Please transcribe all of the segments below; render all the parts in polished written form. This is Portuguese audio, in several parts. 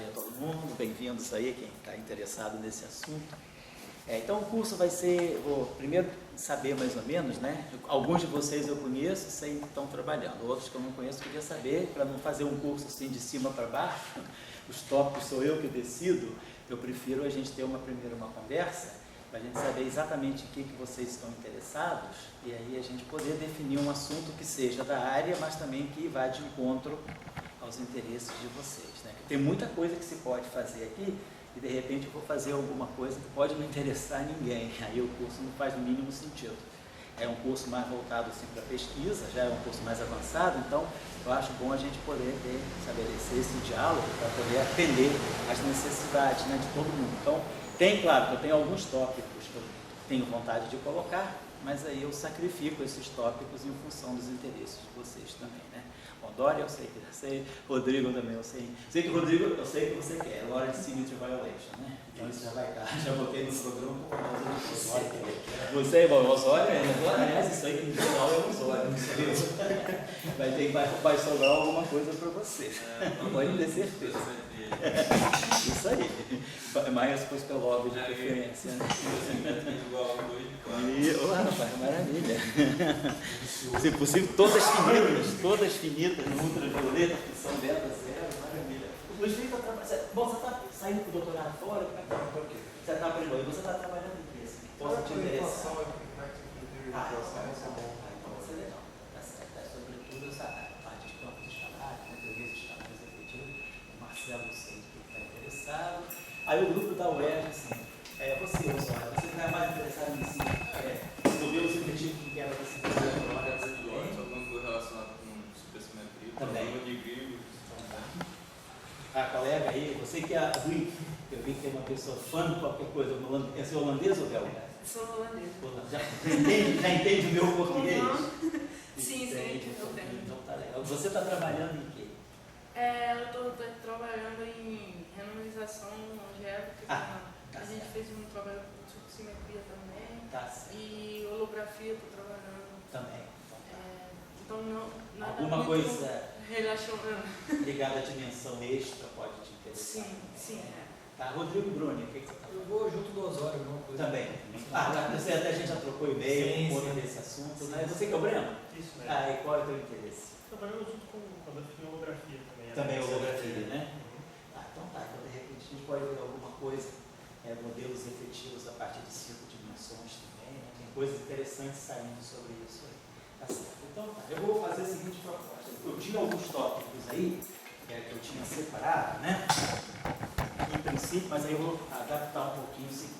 tarde a todo mundo, bem-vindos aí, quem está interessado nesse assunto. Então o curso vai ser, vou primeiro saber mais ou menos, né? Alguns de vocês eu conheço, sei que estão trabalhando, outros que eu não conheço, queria saber, para não fazer um curso assim de cima para baixo, os tópicos sou eu que decido, eu prefiro a gente ter primeiro uma conversa, para a gente saber exatamente em que vocês estão interessados, e aí a gente poder definir um assunto que seja da área, mas também que vá de encontro aos interesses de vocês, né? Tem muita coisa que se pode fazer aqui, e de repente eu vou fazer alguma coisa que pode não interessar ninguém, aí o curso não faz o mínimo sentido. É um curso mais voltado assim, para pesquisa, já é um curso mais avançado, então eu acho bom a gente poder estabelecer esse diálogo para poder atender às necessidades, né, de todo mundo. Então, claro, que eu tenho alguns tópicos que eu tenho vontade de colocar, mas aí eu sacrifico esses tópicos em função dos interesses de vocês também, né? Bom, Dória eu sei, Rodrigo também eu sei. Sei que Rodrigo, eu sei que você quer, é hora de Signature Violation, né? Então isso já vai cá, já botei no programa por causa de você. Você, bom, o Osório, aliás, isso aí no geral é o Osório, vai sobrar alguma coisa para você, pode ter certeza. Isso aí, mais depois pelo óbvio de preferência, né? Rapaz, maravilha. Se possível, todas finitas no ultravioleta, que são beta zero, maravilha. O Luiz Felipe está trabalhando. Bom, você está saindo para o doutorado fora? Como é que está? Você está aprendendo? Você está trabalhando em quê? Posso te interessar? Então vai ser legal. Tá certo. Sobretudo essa parte de campos escalares, teorias escalares efetivas. O Marcelo, eu sei que está interessado. Aí o grupo da UERJ, assim, você está mais interessado em modelos efetivos que quebra desse alguma coisa relacionada com supersimetria, também. De grego. A colega aí, você que é ruim, eu vi que tem uma pessoa fã de qualquer coisa, é seu holandês ou belga? Sou holandesa. Já entende o meu português? Sim, eu tenho. Então tá legal. Você está trabalhando em quê? Eu estou trabalhando em renormalização angélica. A gente fez um trabalho com supersimetria também. E holografia estou trabalhando. Também. Então não nada alguma muito coisa relacionando. ligada à dimensão extra pode te interessar? Sim. Tá, Rodrigo Bruni, o que você está Eu vou junto do Osório, alguma coisa. Também. Você até a gente já trocou e-mail por conta desse assunto, né? Você que é o Breno? Isso mesmo. E qual é o teu interesse? Trabalhando junto com a holografia também. Também holografia, né? Então de repente a gente pode ver alguma coisa, modelos efetivos a partir de 5 dimensões também, né? Tem coisas interessantes saindo sobre isso aí. Tá certo. Então eu vou fazer a seguinte proposta. Eu tinha alguns tópicos aí, que eu tinha separado, né? Em princípio, mas aí eu vou adaptar um pouquinho o seguinte.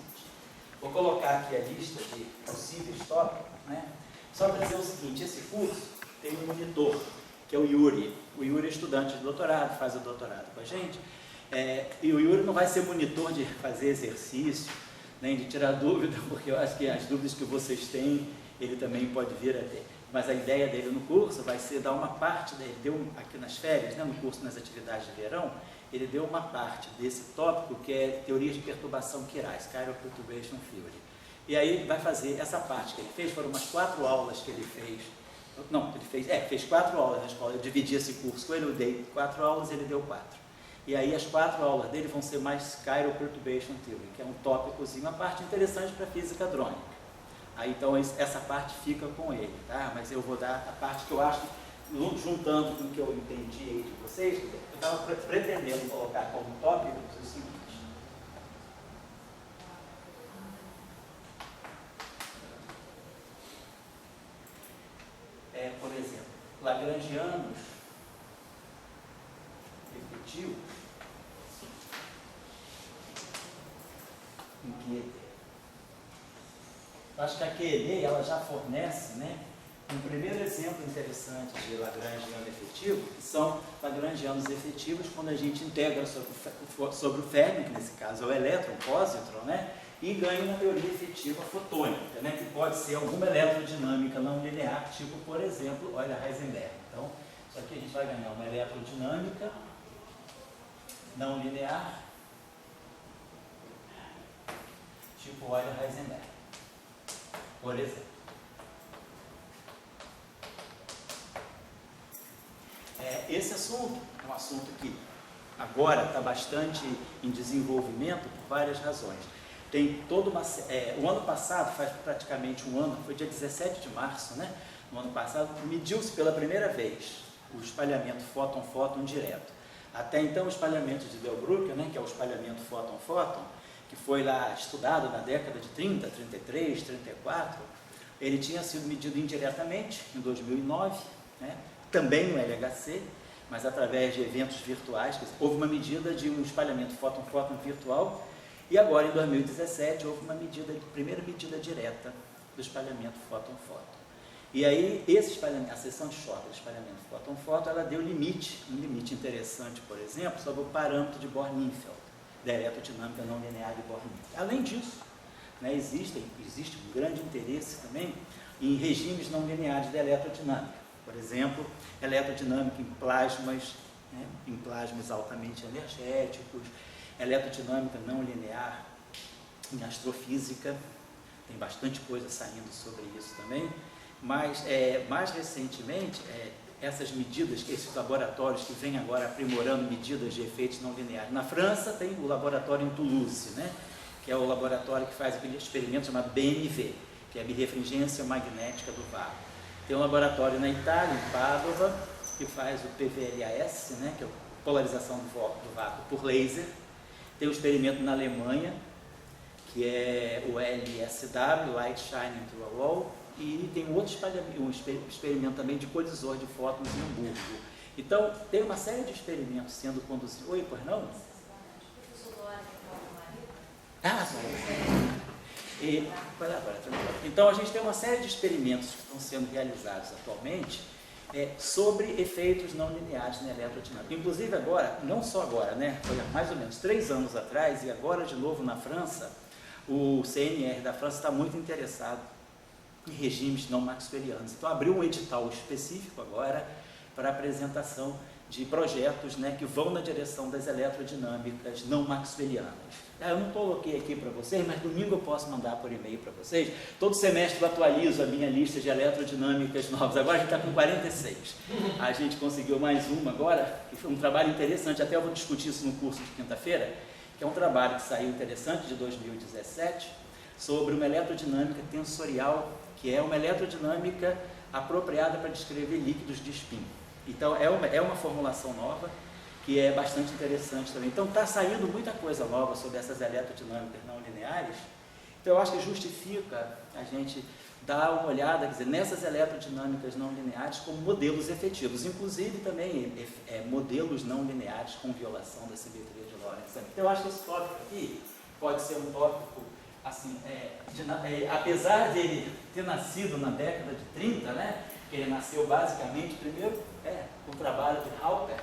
Vou colocar aqui a lista de possíveis tópicos, né? Só para dizer o seguinte, esse curso tem um monitor, que é o Yuri. O Yuri é estudante de doutorado, faz o doutorado com a gente. E o Yuri não vai ser monitor de fazer exercício, nem de tirar dúvida, porque eu acho que as dúvidas que vocês têm, ele também pode vir a ter. Mas a ideia dele no curso vai ser dar uma parte, ele deu aqui nas férias, né, no curso nas atividades de verão, ele deu uma parte desse tópico que é teorias de perturbação quirais, Chiral Perturbation Theory. E aí vai fazer essa parte que ele fez, foram umas 4 aulas que ele fez. Não, ele fez 4 aulas na escola, eu dividi esse curso com ele, eu dei 4 aulas, ele deu 4. E aí as 4 aulas dele vão ser mais Chiral Perturbation Theory, que é um tópicozinho, uma parte interessante para a física drônica. Aí então essa parte fica com ele, tá? Mas eu vou dar a parte que eu acho, juntando com o que eu entendi aí de vocês, eu estava pretendendo colocar como tópico o seguinte. Por exemplo, lagrangianos efetivos em QED. Eu acho que a QED ela já fornece, né, um primeiro exemplo interessante de lagrangiano efetivo, que são lagrangianos efetivos quando a gente integra sobre o férmio, que nesse caso é o elétron, pósitron, né, e ganha uma teoria efetiva fotônica, né, que pode ser alguma eletrodinâmica não linear, tipo, por exemplo, olha Heisenberg. Então, isso aqui a gente vai ganhar uma eletrodinâmica não linear, tipo, olha Heisenberg, por exemplo. Esse assunto é um assunto que agora está bastante em desenvolvimento por várias razões. Tem toda uma... o ano passado, faz praticamente um ano, foi dia 17 de março, né? No ano passado, mediu-se pela primeira vez o espalhamento fóton-fóton direto. Até então, o espalhamento de Delbruecker, né, que é o espalhamento fóton-fóton, que foi lá estudado na década de 30, 33, 34, ele tinha sido medido indiretamente em 2009, né, também no LHC, mas através de eventos virtuais. Houve uma medida de um espalhamento fóton-fóton virtual, e agora, em 2017, houve uma primeira medida direta do espalhamento fóton-fóton. E aí, a seção de Shorter do espalhamento fóton-fóton, ela deu um limite interessante, por exemplo, sobre o parâmetro de Bohr-Ninfeld, da eletrodinâmica não linear de Bohr-Ninfeld. Além disso, né, existe um grande interesse também em regimes não lineares da eletrodinâmica. Por exemplo, eletrodinâmica em plasmas, né, em plasmas altamente energéticos, eletrodinâmica não linear em astrofísica, tem bastante coisa saindo sobre isso também, mas mais recentemente, essas medidas, esses laboratórios que vêm agora aprimorando medidas de efeitos não lineares. Na França tem o laboratório em Toulouse, né, que é o laboratório que faz aquele experimento chamado BMV, que é a birefringência magnética do vácuo. Tem um laboratório na Itália, em Padova, que faz o PVLAS, né, que é a polarização do vácuo por laser. Tem um experimento na Alemanha, que é o LSW, Light Shining Through a Wall, e tem um experimento também de colisor de fótons em Hamburgo. Então, tem uma série de experimentos sendo conduzidos. Oi, pois não? Ah, sim. Então, a gente tem uma série de experimentos que estão sendo realizados atualmente sobre efeitos não lineares na eletrodinâmica. Inclusive agora, não só agora, né? Foi há mais ou menos 3 anos atrás, e agora de novo na França, o CNR da França está muito interessado em regimes não maxwellianos. Então abriu um edital específico agora para apresentação de projetos, né, que vão na direção das eletrodinâmicas não maxwellianas. Eu não coloquei aqui para vocês, mas domingo eu posso mandar por e-mail para vocês. Todo semestre eu atualizo a minha lista de eletrodinâmicas novas. Agora a gente está com 46. A gente conseguiu mais uma agora, que foi um trabalho interessante, até eu vou discutir isso no curso de quinta-feira, que é um trabalho que saiu interessante de 2017, sobre uma eletrodinâmica tensorial, que é uma eletrodinâmica apropriada para descrever líquidos de spin. Então, é uma formulação nova, que é bastante interessante também. Então, está saindo muita coisa nova sobre essas eletrodinâmicas não lineares. Então, eu acho que justifica a gente dar uma olhada, quer dizer, nessas eletrodinâmicas não lineares como modelos efetivos, inclusive também modelos não lineares com violação da simetria de Lorentz. Então, eu acho que esse tópico aqui pode ser um tópico, assim, apesar de ele ter nascido na década de 30, né, que ele nasceu basicamente, primeiro, com o trabalho de Halper,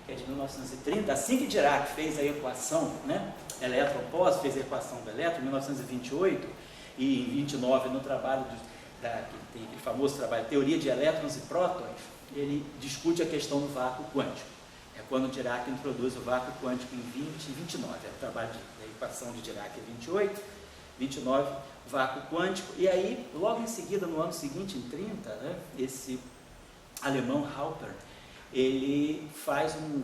que é de 1930, assim que Dirac fez a equação, né, elétron-pós, fez a equação do elétron, em 1928, e em 29, no trabalho, que tem aquele famoso trabalho, Teoria de Elétrons e Prótons, ele discute a questão do vácuo quântico. É quando Dirac introduz o vácuo quântico em 20 e 29, o trabalho da equação de Dirac é 28, 29, vácuo quântico, e aí, logo em seguida, no ano seguinte, em 30, né, esse alemão Halper, ele faz um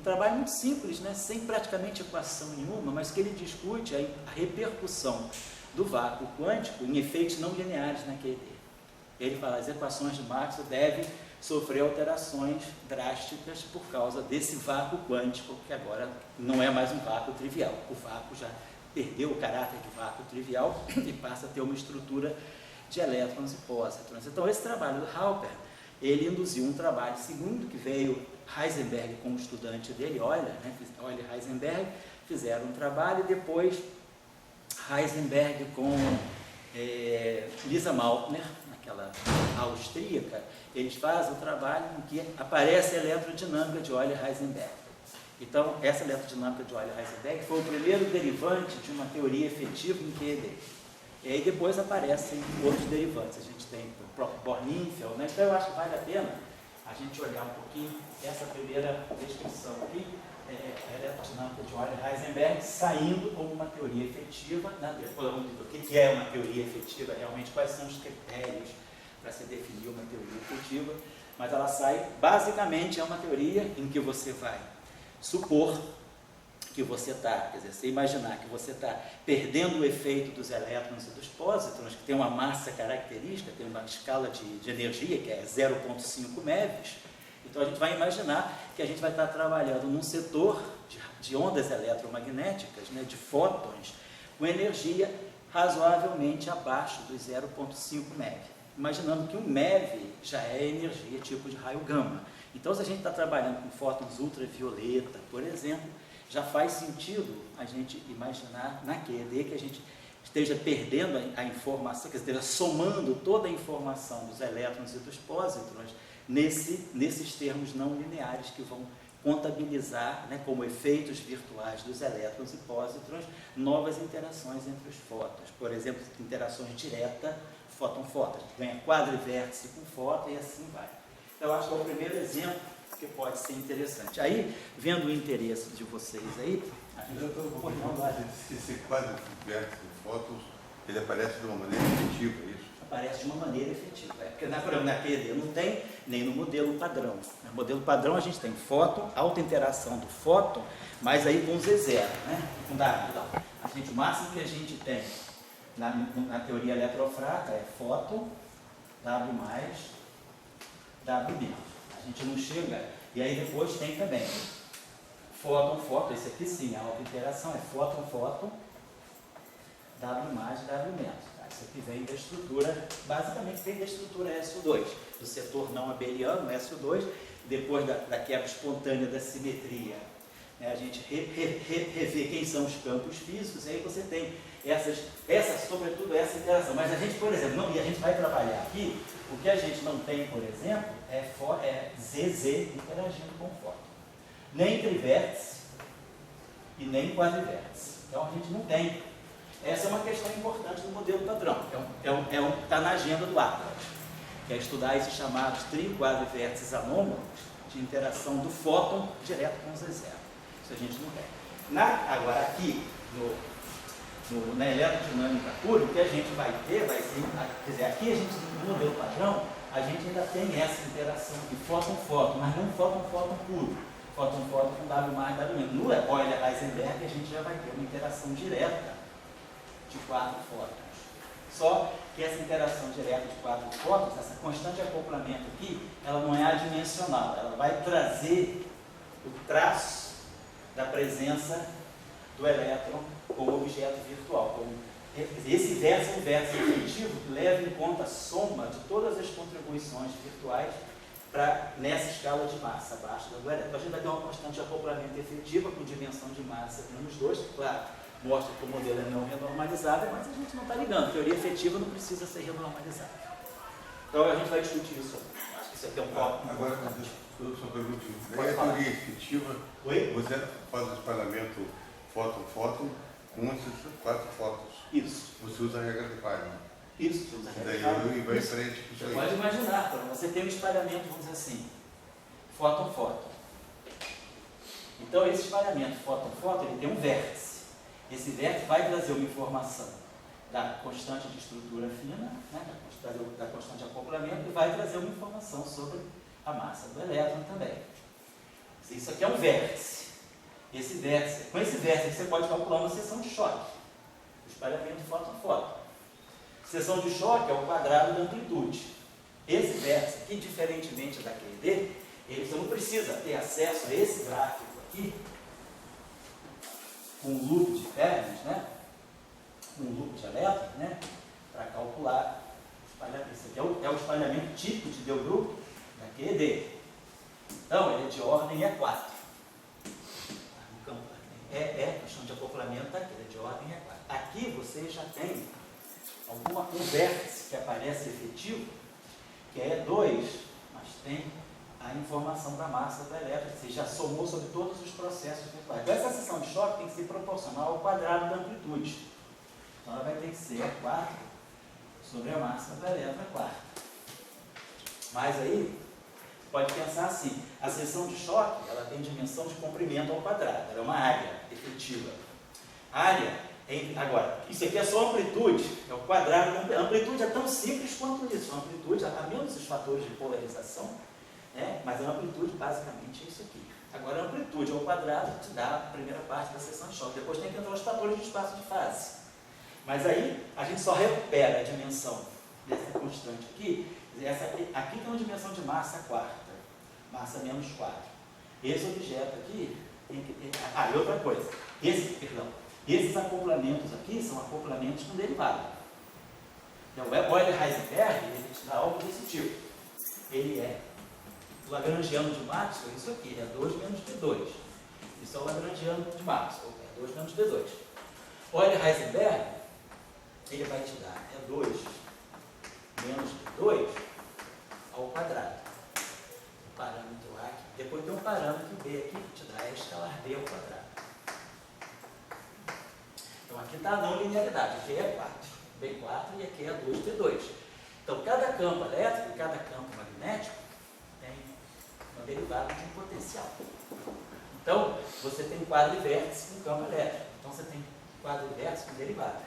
trabalho muito simples, né, sem praticamente equação nenhuma, mas que ele discute a repercussão do vácuo quântico em efeitos não lineares na QED. Ele fala que as equações de Maxwell devem sofrer alterações drásticas por causa desse vácuo quântico, que agora não é mais um vácuo trivial. O vácuo já perdeu o caráter de vácuo trivial e passa a ter uma estrutura de elétrons e pósitrons. Então, esse trabalho do Halper, ele induziu um trabalho segundo, que veio Heisenberg com o estudante dele, Euler, né? Euler e Heisenberg fizeram um trabalho, e depois Heisenberg com Lisa Maltner, naquela austríaca, eles fazem o trabalho em que aparece a eletrodinâmica de Euler e Heisenberg. Então, essa eletrodinâmica de Euler e Heisenberg foi o primeiro derivante de uma teoria efetiva em QED. E aí depois aparecem outros derivantes. A gente tem o próprio Bohr-Ninfeld, né? Então eu acho que vale a pena a gente olhar um pouquinho essa primeira descrição aqui, a eletrodinâmica de Euler e Heisenberg, saindo como uma teoria efetiva. O que é uma teoria efetiva? Realmente, quais são os critérios para se definir uma teoria efetiva? Mas ela sai, basicamente, é uma teoria em que você vai supor que você está, quer dizer, você imaginar que você está perdendo o efeito dos elétrons e dos pósitrons, que tem uma massa característica, tem uma escala de energia, que é 0,5 MeVs. Então, a gente vai imaginar que a gente vai estar trabalhando num setor de ondas eletromagnéticas, né, de fótons, com energia razoavelmente abaixo dos 0,5 MeV. Imaginando que um MeV já é energia tipo de raio gama. Então, se a gente está trabalhando com fótons ultravioleta, por exemplo, já faz sentido a gente imaginar na QED que a gente esteja perdendo a informação, que esteja somando toda a informação dos elétrons e dos pósitrons nesses termos não lineares que vão contabilizar, né, como efeitos virtuais dos elétrons e pósitrons, novas interações entre os fótons. Por exemplo, interações diretas, fóton-fóton. Ganha quadrivértice com fóton e assim vai. Então, eu acho que é o primeiro exemplo que pode ser interessante. Aí, vendo o interesse de vocês aí, eu estou concordando lá. Esse quadrivértice de fótons, ele aparece de uma maneira efetiva, é isso? Aparece de uma maneira efetiva. Porque na QED não tem, nem no modelo padrão. No modelo padrão a gente tem fóton, alta interação do fóton, mas aí com Z0, né? Com W. Então, o máximo que a gente tem na teoria eletrofraca é fóton, W mais, W menos. A gente não chega, e aí depois tem também fóton, esse aqui sim, a alta interação é fóton, W mais, W menos. Isso aqui vem da estrutura, basicamente vem da estrutura SO2, do setor não abeliano, SO2, depois da quebra espontânea da simetria, né, a gente revê quem são os campos físicos, e aí você tem sobretudo essa interação. Mas a gente, por exemplo, e a gente vai trabalhar aqui, o que a gente não tem, por exemplo, é ZZ interagindo com fóton. Nem trivértice e nem quadrivértice. Então a gente não tem. Essa é uma questão importante do modelo padrão, está na agenda do Atlas, que é estudar esses chamados tri-quadrivértices anômalos de interação do fóton direto com o Z0. Isso a gente não tem. Agora, aqui, na eletrodinâmica pura, o que a gente vai ter, quer dizer, aqui a gente, no modelo padrão, a gente ainda tem essa interação de fóton-fóton, mas não fóton-fóton puro. Fóton-fóton com W mais, W menos. No Euler-Heisenberg, a gente já vai ter uma interação direta de 4 fótons. Só que essa interação direta de 4 fótons, essa constante de acoplamento aqui, ela não é adimensional, ela vai trazer o traço da presença do elétron como objeto virtual. Esse vértice é um vértice efetivo que leva em conta a soma de todas as contribuições virtuais nessa escala de massa abaixo do elétron. Então a gente vai ter uma constante de acoplamento efetiva com dimensão de massa menos 2, claro, mostra que o modelo é não renormalizável, mas a gente não está ligando. A teoria efetiva não precisa ser renormalizável. Então a gente vai discutir isso. Acho que isso aqui é um foco. Agora, só perguntinha. Daí a teoria efetiva, você faz o espalhamento fóton-fóton com esses 4 fótons. Isso. Você usa a regra de Feynman. Isso, você usa a regra de Feynman. Feynman. E vai em frente com isso aí. Você pode imaginar, você tem um espalhamento, vamos dizer assim, fóton-fóton. Então esse espalhamento fóton-fóton, ele tem um vértice. Esse vértice vai trazer uma informação da constante de estrutura fina, né, da constante de acoplamento, e vai trazer uma informação sobre a massa do elétron também. Isso aqui é um vértice. Com esse vértice você pode calcular uma seção de choque. O espalhamento fóton-fóton. Seção de choque é o quadrado da amplitude. Esse vértice aqui, diferentemente da QED, você não precisa ter acesso a esse gráfico aqui, com um loop de Fermi, né? Um loop de elétrons, né? Para calcular o espalhamento. Esse aqui é o espalhamento típico de Delbrück da QED. Então, ele é de ordem E4. A questão de acoplamento está aqui, ele é de ordem E4. Aqui você já tem um vértice que aparece efetivo, que é E2, mas tem a informação da massa do elétron, você já somou sobre todos os processos virtuais. Então, essa seção de choque tem que ser proporcional ao quadrado da amplitude. Então, ela vai ter que ser 4 sobre a massa do elétron, 4. Mas aí, você pode pensar assim, a seção de choque, ela tem dimensão de comprimento ao quadrado, ela é uma área efetiva. Agora, isso aqui é só amplitude, é o quadrado. A amplitude é tão simples quanto isso. A amplitude, a menos os fatores de polarização, Mas a amplitude basicamente é isso aqui. Agora a amplitude ao quadrado te dá a primeira parte da seção de choque. Depois tem que entrar os fatores de espaço de fase. Mas aí a gente só recupera a dimensão dessa constante aqui. Aqui tem uma dimensão de massa quarta, massa menos 4. Esse objeto aqui tem que ter... e outra coisa, esses acoplamentos aqui são acoplamentos com derivada. Então, o Euler-Heisenberg, ele te dá algo desse tipo. Ele é o lagrangiano de Maxwell, isso aqui, ele é 2 menos B2. Isso é o lagrangiano de Maxwell, é 2 menos B2. O Euler-Heisenberg, ele vai te dar 2 menos B2 ao quadrado. O parâmetro A aqui. Depois tem um parâmetro B aqui que te dá escalar B ao quadrado. Então aqui está a não linearidade, aqui é 4, B4 e aqui é 2B2. Então cada campo elétrico e cada campo magnético tem uma derivada de um potencial. Então você tem quadro e vértice com campo elétrico. Então você tem quadro e vértice com derivada.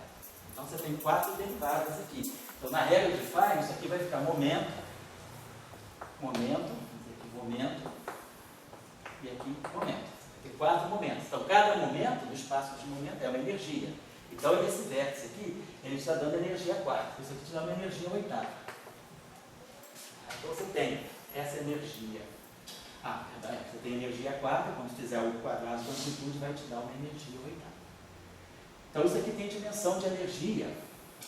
Então você tem 4 derivadas aqui. Então na regra de Feynman, isso aqui vai ficar momento, e aqui momento. Tem 4 momentos. Então, cada momento, no espaço de momento, é uma energia. Então, esse vértice aqui, ele está dando energia 4. Isso aqui te dá uma energia 8. Então, você tem essa energia. Você tem energia 4, quando fizer o quadrado com amplitude, vai te dar uma energia 8. Então, isso aqui tem dimensão de energia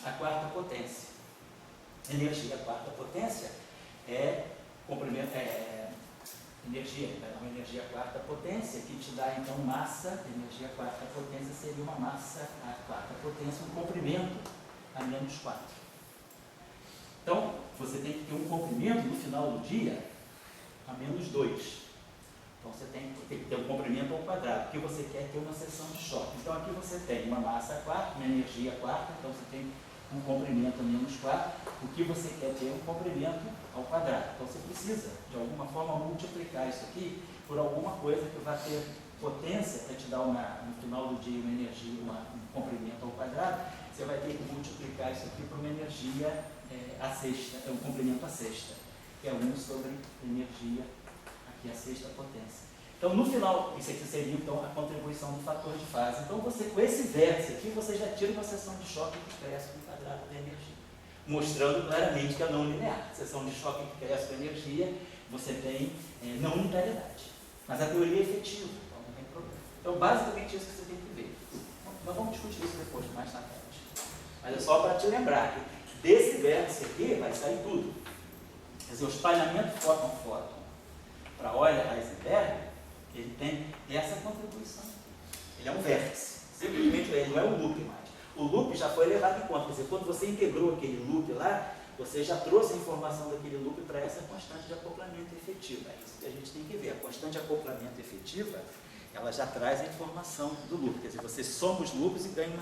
à quarta potência. Energia à quarta potência é comprimento, energia, vai dar uma energia quarta potência, que te dá então massa, energia quarta potência seria uma massa a quarta potência, um comprimento a menos 4. Então, você tem que ter um comprimento no final do dia a menos 2. Então, você tem que ter um comprimento ao quadrado, porque você quer ter uma seção de choque. Então, aqui você tem uma massa a quarta, uma energia quarta, então você tem um comprimento a menos 4, o que você quer ter é um comprimento ao quadrado. Então você precisa, de alguma forma, multiplicar isso aqui por alguma coisa que vai ter potência para te dar no final do dia uma energia, um comprimento ao quadrado. Você vai ter que multiplicar isso aqui por uma energia a sexta, um comprimento a sexta, que é 1 sobre energia, aqui a sexta potência. Então, no final, isso aqui seria então, a contribuição do fator de fase. Então, você, com esse vértice aqui, você já tira uma seção de choque que cresce com o quadrado da energia, mostrando claramente que é não linear. Seção de choque que cresce com energia, você tem não linearidade. Mas a teoria é efetiva, então não tem problema. Então, basicamente, isso que você tem que ver. Nós vamos discutir isso depois, mais na frente. Mas é só para te lembrar que desse vértice aqui vai sair tudo. Quer dizer, o espalhamento fóton-fóton para Euler-Heisenberg, ele tem essa contribuição. Ele é um vértice. Simplesmente ele não é um loop mais. O loop já foi levado em conta. Quer dizer, quando você integrou aquele loop lá, você já trouxe a informação daquele loop para essa constante de acoplamento efetivo. É isso que a gente tem que ver. A constante de acoplamento efetiva, ela já traz a informação do loop. Quer dizer, você soma os loops e ganha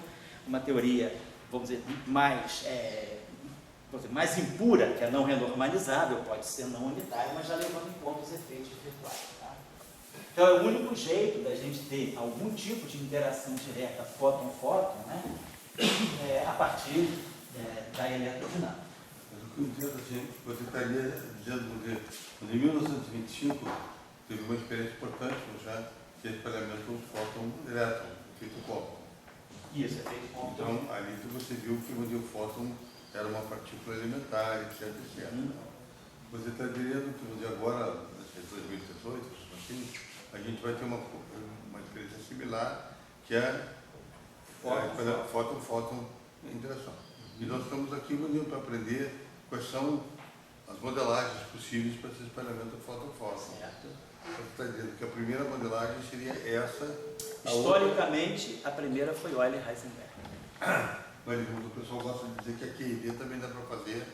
uma teoria, vamos dizer, mais impura, que é não renormalizável, pode ser não unitária, mas já levando em conta os efeitos virtuais. Então, é o único jeito da gente ter algum tipo de interação direta fóton-fóton, né, a partir da eletrodinâmica. Mas o que eu entendo assim, você estaria dizendo que em 1925 teve uma experiência importante já de espalhamento do fóton-elétron, feito como? Isso, é feito como. Então, ali você viu que o fóton era uma partícula elementar, etc. Você está dizendo que agora, em 2018, assim, a gente vai ter uma experiência similar, que é fóton-fóton interação. E nós estamos aqui para aprender quais são as modelagens possíveis para esse espalhamento fóton-fóton. Certo. Você está dizendo que a primeira modelagem seria essa. Historicamente, a primeira foi Euler-Heisenberg. Mas o pessoal gosta de dizer que a QED também dá para fazer.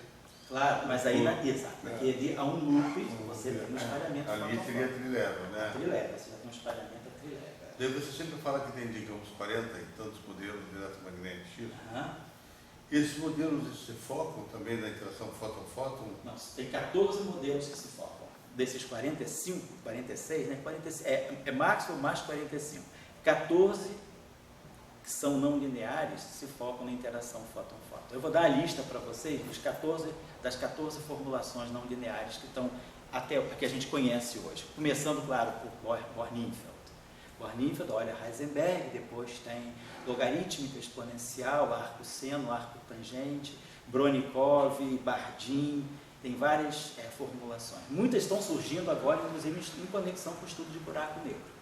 Claro, mas aí, exato, na QED há um loop, você tem um espalhamento ali seria trileva, né? Trileva, você já tem um espalhamento a trileva. Daí você sempre fala que tem, digamos, 40 e tantos modelos de eletromagnéticos. Esses modelos se focam também na interação fóton-fóton? Não, tem 14 modelos que se focam. Desses 45, 46, né? 46, é Maxwell mais 45. 14 que são não lineares se focam na interação fóton-fóton. Eu vou dar a lista para vocês das 14 formulações não lineares que estão até a que a gente conhece hoje, começando, claro, por Bohr-Ninfeld. Bohr-Ninfeld, Euler Heisenberg, depois tem logarítmica exponencial, arco seno, arco tangente, Bronikov, Bardeen, tem várias formulações. Muitas estão surgindo agora, inclusive em conexão com o estudo de buraco negro.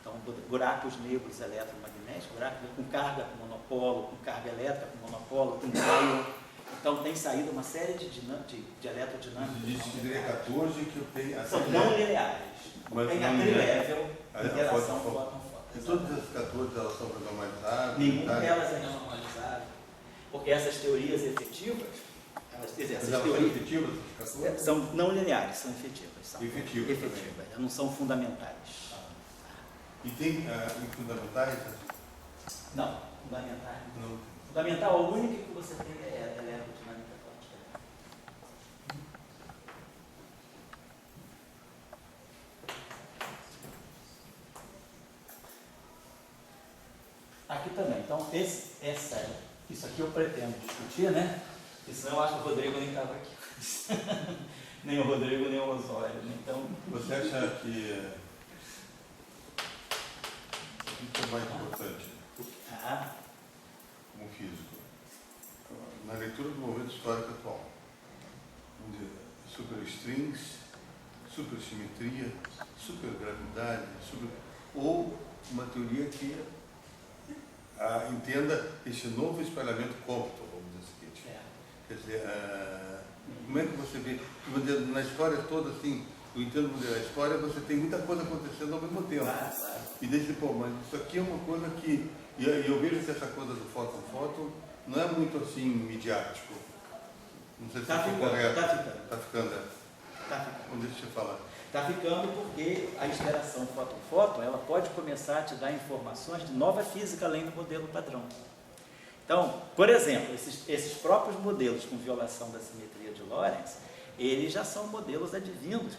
Então, buracos negros eletromagnéticos, buraco negro com carga com monopolo, com carga elétrica com monopolo, com raio. Então, tem saído uma série de eletrodinâmicas. Diria 14 que eu tenho... São não lineares. Tem a tri-level, interação fóton-fóton. E todas as 14 elas são normalizadas? Nenhuma delas é normalizada. Porque essas teorias efetivas, essas teorias efetivas são não lineares, são efetivas. São efetivas, não são fundamentais. E tem fundamentais? Não, fundamentais não. Fundamental, a única que você tem é a eletrodinâmica quântica. Aqui também. Então, isso aqui eu pretendo discutir, né? Porque senão eu acho que o Rodrigo nem estava aqui. Nem o Rodrigo, nem o Osório. Então, você acha que isso é mais importante como físico? Na leitura do momento histórico atual, onde superstrings, supersimetria, supergravidade, ou uma teoria que entenda esse novo espalhamento cômputo, vamos dizer o seguinte. Quer dizer, como é que você vê? Na história toda, assim, eu entendo a história, você tem muita coisa acontecendo ao mesmo tempo. E desde, mas isso aqui é uma coisa que... E eu vejo que essa coisa do fóton-fóton não é muito assim midiático. Não sei se está correto. Está ficando. Não deixa eu falar. Está ficando porque a interação fóton-fóton, ela pode começar a te dar informações de nova física além do modelo padrão. Então, por exemplo, esses próprios modelos com violação da simetria de Lorentz, eles já são modelos advindos,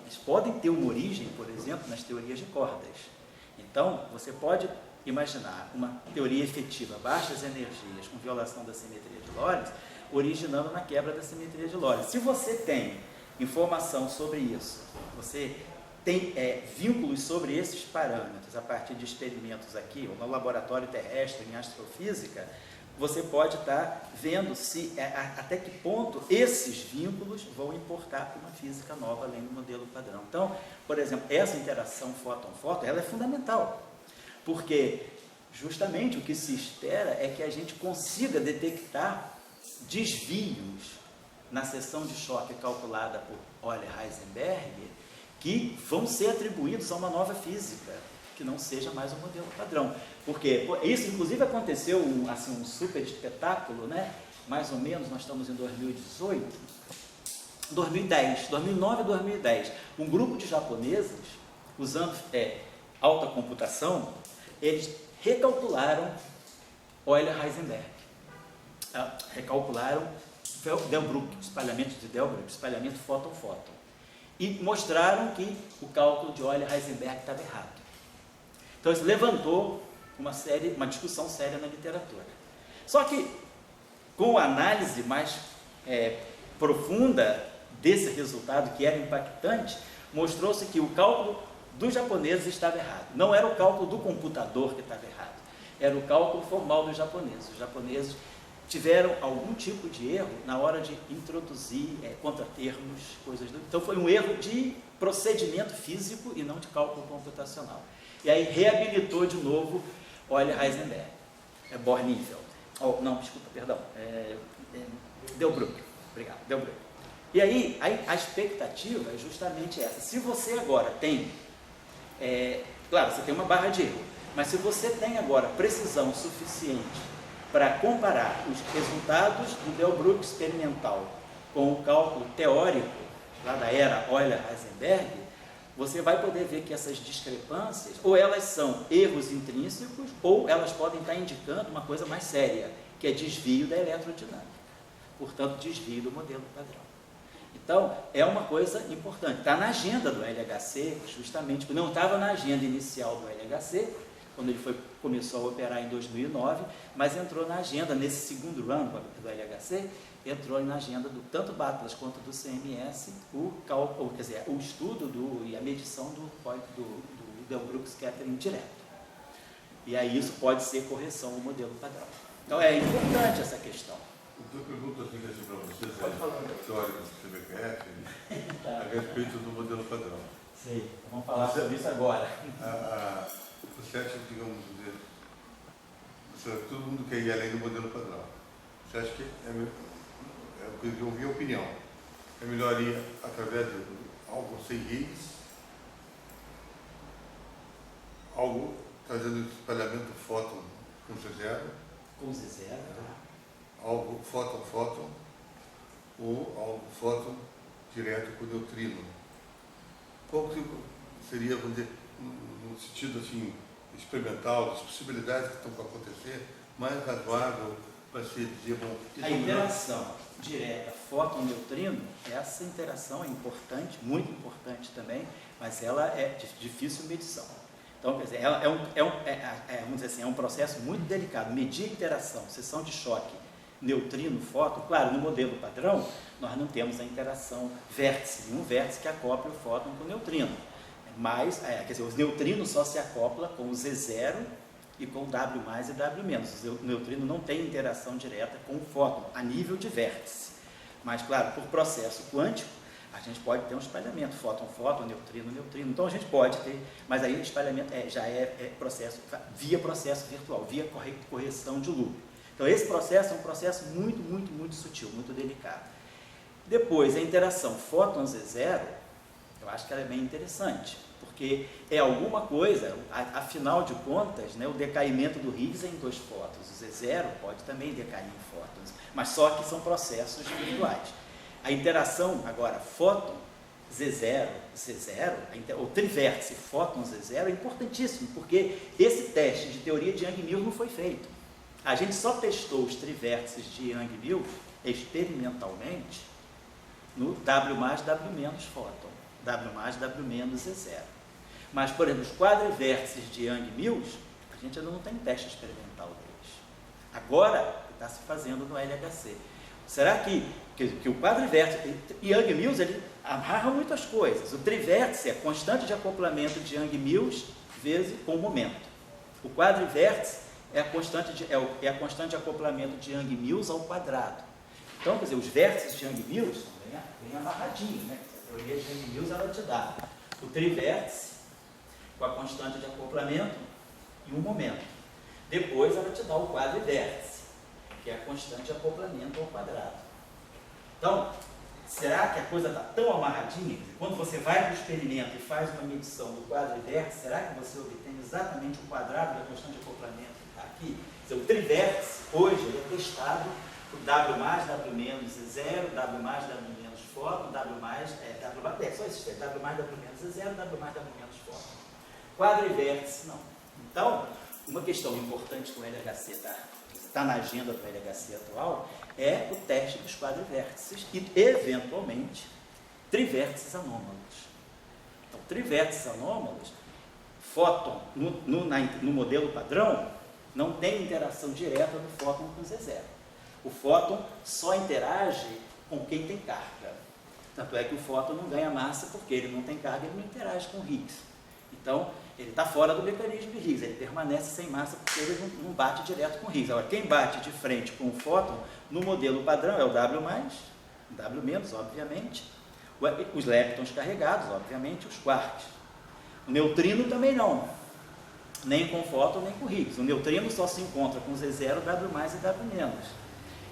eles podem ter uma origem, por exemplo, nas teorias de cordas. Então, você pode imaginar uma teoria efetiva, baixas energias, com violação da simetria de Lorentz, originando na quebra da simetria de Lorentz. Se você tem informação sobre isso, você tem vínculos sobre esses parâmetros a partir de experimentos aqui, ou no laboratório terrestre, em astrofísica, você pode estar vendo até que ponto esses vínculos vão importar para uma física nova além do modelo padrão. Então, por exemplo, essa interação fóton-fóton, ela é fundamental, porque justamente o que se espera é que a gente consiga detectar desvios na seção de choque calculada por Euler Heisenberg, que vão ser atribuídos a uma nova física, que não seja mais o modelo padrão. Porque isso, inclusive, aconteceu um super espetáculo, né? Mais ou menos, nós estamos em 2018, 2009 e 2010. Um grupo de japoneses, usando alta computação, eles recalcularam Euler Heisenberg. Recalcularam Delbruck, espalhamento de Delbruck, espalhamento fóton-fóton. E mostraram que o cálculo de Euler Heisenberg estava errado. Então isso levantou uma discussão séria na literatura. Só que, com a análise mais profunda desse resultado, que era impactante, mostrou-se que o cálculo dos japoneses estava errado. Não era o cálculo do computador que estava errado, era o cálculo formal dos japoneses. Os japoneses tiveram algum tipo de erro na hora de introduzir contratermos, coisas do... Então foi um erro de procedimento físico e não de cálculo computacional. E aí reabilitou de novo Euler Heisenberg, Bohr-Ninfeld. Delbruck. Obrigado, Delbruck. E aí a expectativa é justamente essa. Se você agora tem, claro, você tem uma barra de erro, mas se você tem agora precisão suficiente para comparar os resultados do Delbruck experimental com o cálculo teórico, lá da era Euler-Heisenberg, você vai poder ver que essas discrepâncias, ou elas são erros intrínsecos, ou elas podem estar indicando uma coisa mais séria, que é desvio da eletrodinâmica. Portanto, desvio do modelo padrão. Então, é uma coisa importante. Está na agenda do LHC, justamente, porque não estava na agenda inicial do LHC, quando ele começou a operar em 2009, mas entrou na agenda, nesse segundo run do LHC, entrou na agenda tanto do Atlas quanto do CMS, o estudo e a medição do Delbrück scattering direto. E aí isso pode ser correção ao modelo padrão. Então é importante essa questão. Eu pergunto assim para vocês, teórico do CBPF, a respeito do modelo padrão. Sim, vamos falar sobre isso agora. Você acha, digamos, todo mundo quer ir além do modelo padrão. Você acha que eu ouvi a opinião, é melhor ir através de algo sem Higgs, algo trazendo espalhamento fóton com Z0, algo fóton, ou algo fóton direto com neutrino. Qual que seria, vamos dizer, no sentido assim, experimental, das possibilidades que estão para acontecer, mais razoável para se dizer, bom... A interação direta fóton-neutrino, essa interação é importante, muito importante também, mas ela é de difícil medição. Então, quer dizer, vamos dizer assim, é um processo muito delicado. Medir a interação, seção de choque, neutrino-fóton, claro, no modelo padrão, nós não temos a interação vértice, um vértice que acopla o fóton com o neutrino. Mas, quer dizer, os neutrinos só se acopla com o Z0 e com o W mais e W menos. O neutrino não tem interação direta com o fóton, a nível de vértice. Mas, claro, por processo quântico, a gente pode ter um espalhamento, fóton-fóton, neutrino-neutrino. Então, a gente pode ter, mas aí o espalhamento já é processo, via processo virtual, via correção de loop. Então, esse processo é um processo muito, muito, muito sutil, muito delicado. Depois, a interação fóton-Z0, eu acho que ela é bem interessante, porque é alguma coisa, afinal de contas, né, o decaimento do Higgs é em 2 fótons, o Z0 pode também decair em fótons, mas só que são processos virtuais. A interação, agora, fóton, Z0, C0, o trivértice fóton Z0 é importantíssimo, porque esse teste de teoria de Yang-Mills não foi feito. A gente só testou os trivértices de Yang-Mills experimentalmente no W mais W menos fóton, W mais W menos Z0. Mas, por exemplo, os quadrivértices de Yang-Mills, a gente ainda não tem teste experimental deles. Agora, está se fazendo no LHC. Será que o quadrivértice, Yang-Mills, ele amarra muitas coisas. O trivértice é a constante de acoplamento de Yang-Mills vezes com o momento. O quadrivértice é a constante de acoplamento de Yang-Mills ao quadrado. Então, quer dizer, os vértices de Yang-Mills estão bem amarradinhos, né? A teoria de Yang-Mills, ela te dá o trivértice com a constante de acoplamento e um momento. Depois, ela te dá o quadrivértice, que é a constante de acoplamento ao quadrado. Então, será que a coisa está tão amarradinha que quando você vai para o experimento e faz uma medição do quadrivértice, será que você obtém exatamente o quadrado da constante de acoplamento que está aqui? Quer dizer, o trivértice, hoje, ele é testado por W mais, W menos Z0, W mais, W menos fóton, W mais, só esses três, W mais, W menos Z0, W mais, W menos fóton. Quadrivértice, não. Então, uma questão importante que o LHC está na agenda do LHC atual é o teste dos quadrivértices e, eventualmente, trivértices anômalos. Então, trivértices anômalos, fóton, no modelo padrão, não tem interação direta do fóton com Z0. O fóton só interage com quem tem carga. Tanto é que o fóton não ganha massa porque ele não tem carga, ele não interage com o Higgs. Então, ele está fora do mecanismo de Higgs, ele permanece sem massa porque ele não bate direto com o Higgs. Agora, quem bate de frente com o fóton, no modelo padrão, é o W mais, W menos, obviamente, os leptons carregados, obviamente, os quarks. O neutrino também não, nem com fóton, nem com Higgs. O neutrino só se encontra com Z0, W mais e W menos.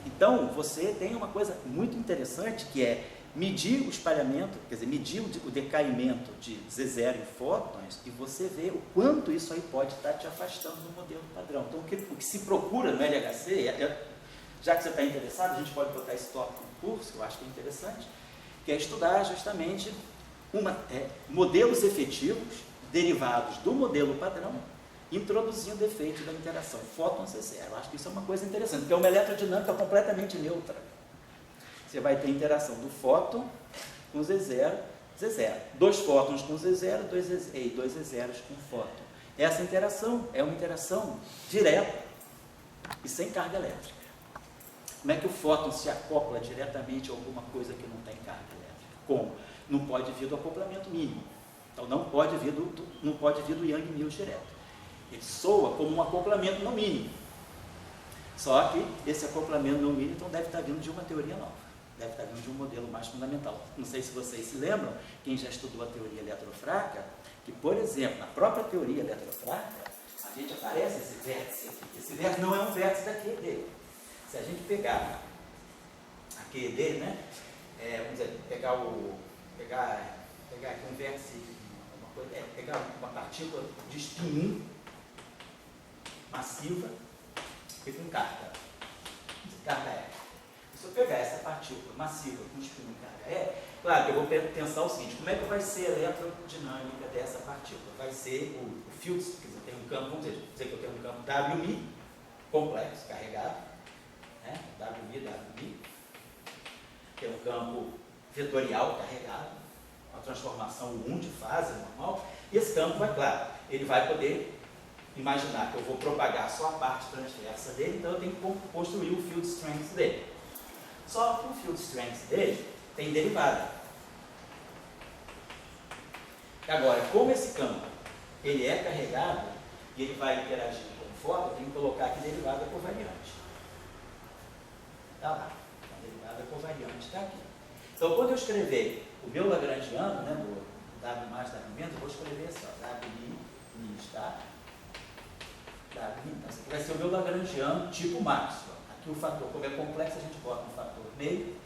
Então, você tem uma coisa muito interessante que é medir o espalhamento, quer dizer, medir o decaimento de Z0 em fótons e você vê o quanto isso aí pode estar te afastando do modelo padrão. Então, o que se procura no LHC, já que você está interessado, a gente pode botar esse tópico no curso, que eu acho que é interessante, que é estudar justamente modelos efetivos derivados do modelo padrão, introduzindo o efeito da interação fóton-Z0. Eu acho que isso é uma coisa interessante, porque é uma eletrodinâmica completamente neutra. Você vai ter interação do fóton com Z0, Z0. 2 fótons com Z0 e 2 Z0s com fóton. essa interação é uma interação direta e sem carga elétrica. Como é que o fóton se acopla diretamente a alguma coisa que não tem carga elétrica? Como? Não pode vir do acoplamento mínimo. Então não pode vir do Yang-Mills direto. Ele soa como um acoplamento no mínimo. Só que esse acoplamento no mínimo então, deve estar vindo de uma teoria nova. Deve estar vindo de um modelo mais fundamental. Não sei se vocês se lembram, quem já estudou a teoria eletrofraca, que, por exemplo, na própria teoria eletrofraca, a gente aparece esse vértice aqui. Esse vértice não é um vértice da QE dele. Se a gente pegar a QE dele, né? Vamos dizer, pegar aqui um vértice, pegar uma partícula de spin 1 massiva e com carga E. Se eu pegar essa partícula massiva com spin 1 carga E, claro que eu vou pensar o seguinte, como é que vai ser a eletrodinâmica dessa partícula? Vai ser o field, quer dizer, tem um campo, vamos dizer que eu tenho um campo WMi complexo, carregado, né? WMi, tem um campo vetorial carregado, uma transformação 1 de fase normal, e esse campo vai, claro, ele vai poder imaginar que eu vou propagar só a parte transversa dele, então eu tenho que construir o field strength dele. Só que o field strength dele tem derivada. Agora, como esse campo ele é carregado e ele vai interagir com o fóton, eu tenho que colocar aqui derivada covariante. Está lá, a derivada covariante está aqui. Então, quando eu escrever o meu lagrangiano, né, do W mais W menos, eu vou escrever assim, ó, W está. W, então, esse aqui vai ser o meu lagrangiano tipo máximo. Aqui o fator, como é complexo, a gente bota um fator meio.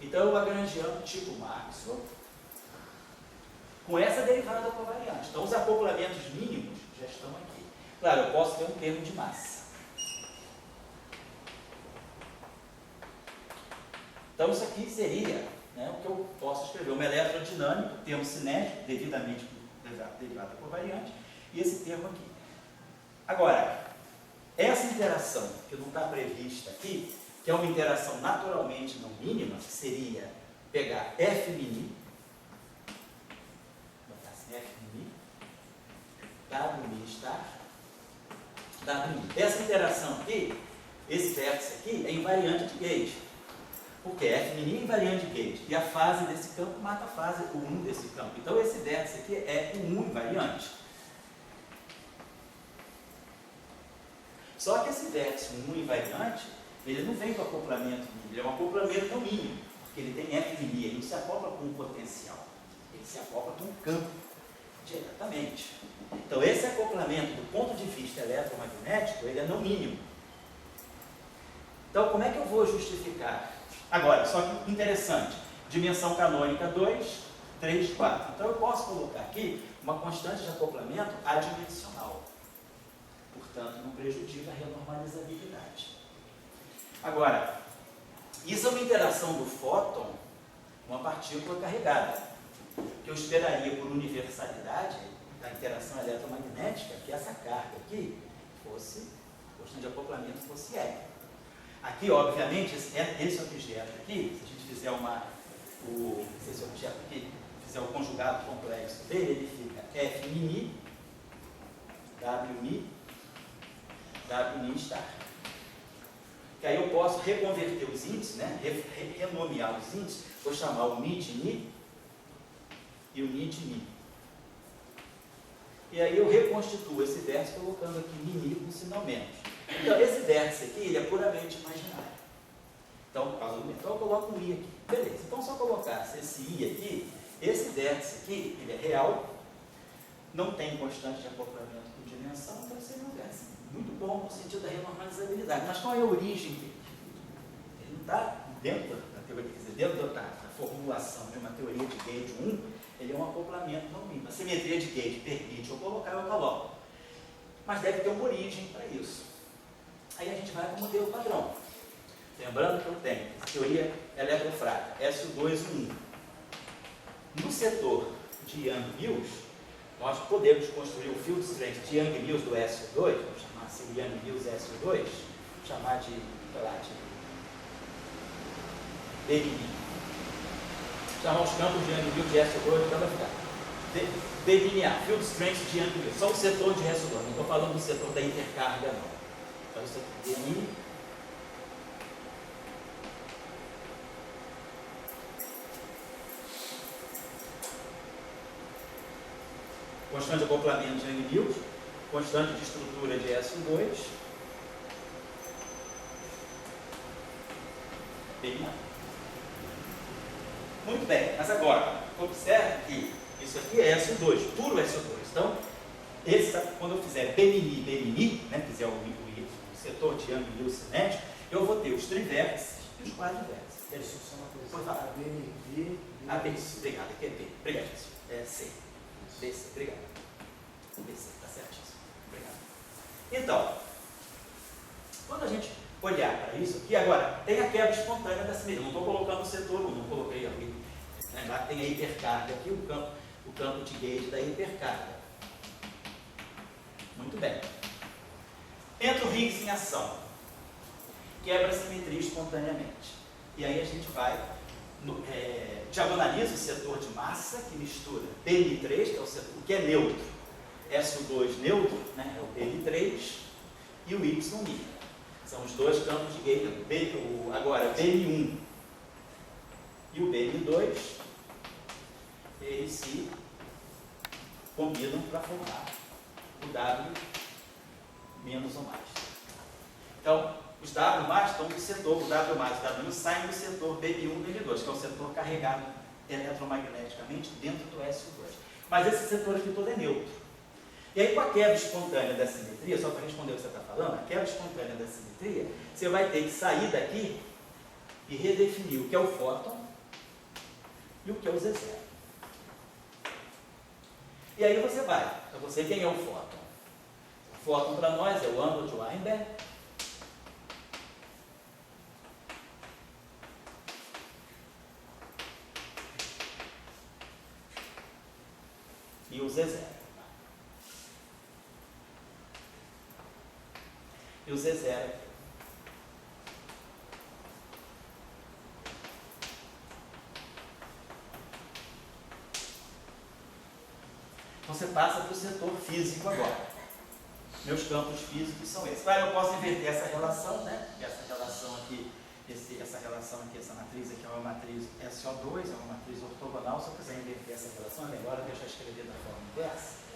Então, o lagrangiano tipo máximo com essa derivada covariante. Então, os acoplamentos mínimos já estão aqui. Claro, eu posso ter um termo de massa. Então, isso aqui seria, né, o que eu posso escrever. Uma eletrodinâmica, termo cinético, devidamente derivada covariante, e esse termo aqui. Agora, essa interação que não está prevista aqui, que é uma interação naturalmente não mínima, que seria pegar F mini, botar assim, F mini, W mini estar, W mini. Essa interação aqui, esse vértice aqui, é invariante de gauge. Porque F mini é invariante de gauge. E a fase desse campo mata a fase, o 1 desse campo. Então esse vértice aqui é o 1 invariante. Só que esse vértice 1 invariante, ele não vem do acoplamento mínimo, ele é um acoplamento não mínimo, porque ele tem F mini, ele não se acopla com um potencial, ele se acopla com um campo, diretamente. Então esse acoplamento, do ponto de vista eletromagnético, ele é não mínimo. Então como é que eu vou justificar? Agora, só que interessante, dimensão canônica 2, 3, 4. Então eu posso colocar aqui uma constante de acoplamento adimensional. Portanto, não prejudica a renormalizabilidade. Agora, isso é uma interação do fóton com uma partícula carregada, que eu esperaria por universalidade da interação eletromagnética que essa carga aqui fosse, a constante de acoplamento fosse E. Aqui, obviamente, esse objeto aqui, se a gente fizer esse objeto aqui, fizer o conjugado complexo dele, ele fica F mini, W mi, W mi estar. Que aí eu posso reconverter os índices, né? Renomear os índices, vou chamar o mi de ni e o ni de mi. E aí eu reconstituo esse vértice colocando aqui mi com sinal menos. Então esse vértice aqui ele é puramente imaginário. Então, por causa do então eu coloco um i aqui. Beleza, então se eu colocasse esse i aqui, esse vértice aqui, ele é real, não tem constante de acoplamento com dimensão, então seria um vértice muito bom no sentido da renormalizabilidade. Mas qual é a origem dele? Ele não está dentro da teoria, quer dizer, dentro da formulação de uma teoria de gauge 1, ele é um acoplamento não mínimo. A simetria de gauge permite eu colocar, eu coloco. Mas deve ter uma origem para isso. Aí a gente vai para o modelo padrão. Lembrando que eu tenho teoria eletrofraca, SO2, 1. No setor de Yang-Mills, nós podemos construir o field strength de Yang-Mills do SO2, vamos chamar assim Yang-Mills SO2, vamos chamar de, sei lá, de BNB. Chamar os campos de Yang-Mills de SO2 para ficar. delinear field strength de ângulo, só o setor de SO2, não estou falando do setor da intercarga não. Então isso aqui deline. Constante de acoplamento de Young-Mills, constante de estrutura de SO2. Muito bem, mas agora, observe que isso aqui é SO2, puro SO2. Então, quando eu fizer Bmini, né, fizer o setor de Young-Mills cinético, eu vou ter os trivértices e os quadrivértices. Isso só uma coisa. Pode falar. BNB. Obrigado, aqui é B. Obrigado, é C. BC, obrigado. BC, está certíssimo. Obrigado. Então, quando a gente olhar para isso aqui, agora, tem a quebra espontânea da simetria. Não estou colocando o setor 1, não coloquei ali. Lá tem a hipercarga aqui, o campo de gauge da hipercarga. Muito bem. Entra o Higgs em ação. Quebra a simetria espontaneamente. E aí a gente vai, diagonaliza o setor de massa, que mistura BN3, que é o setor que é neutro, SO2 neutro, né, é o BN3, e o Y mínimo. São os dois campos de gauge. Agora, BN1 e o BN2, eles se combinam para formar o W menos ou mais. Então, os W mais estão no setor, o W mais e o W saem do setor BN1 e BN2, que é o setor carregado eletromagneticamente dentro do SO2. Mas esse setor aqui todo é neutro. E aí, com a quebra espontânea da simetria, só para responder o que você está falando, a quebra espontânea da simetria, você vai ter que sair daqui e redefinir o que é o fóton e o que é o Z0. E aí você vai, para você, quem é o fóton? O fóton para nós é o ângulo de Weinberg. E o Z0. E o Z0 aqui. Então você passa para o setor físico agora. Meus campos físicos são esses. Claro, eu posso inverter essa relação, né? Essa relação aqui, essa matriz aqui é uma matriz SO2, é uma matriz ortogonal. Se eu quiser inverter essa relação, agora deixa eu escrever da forma inversa.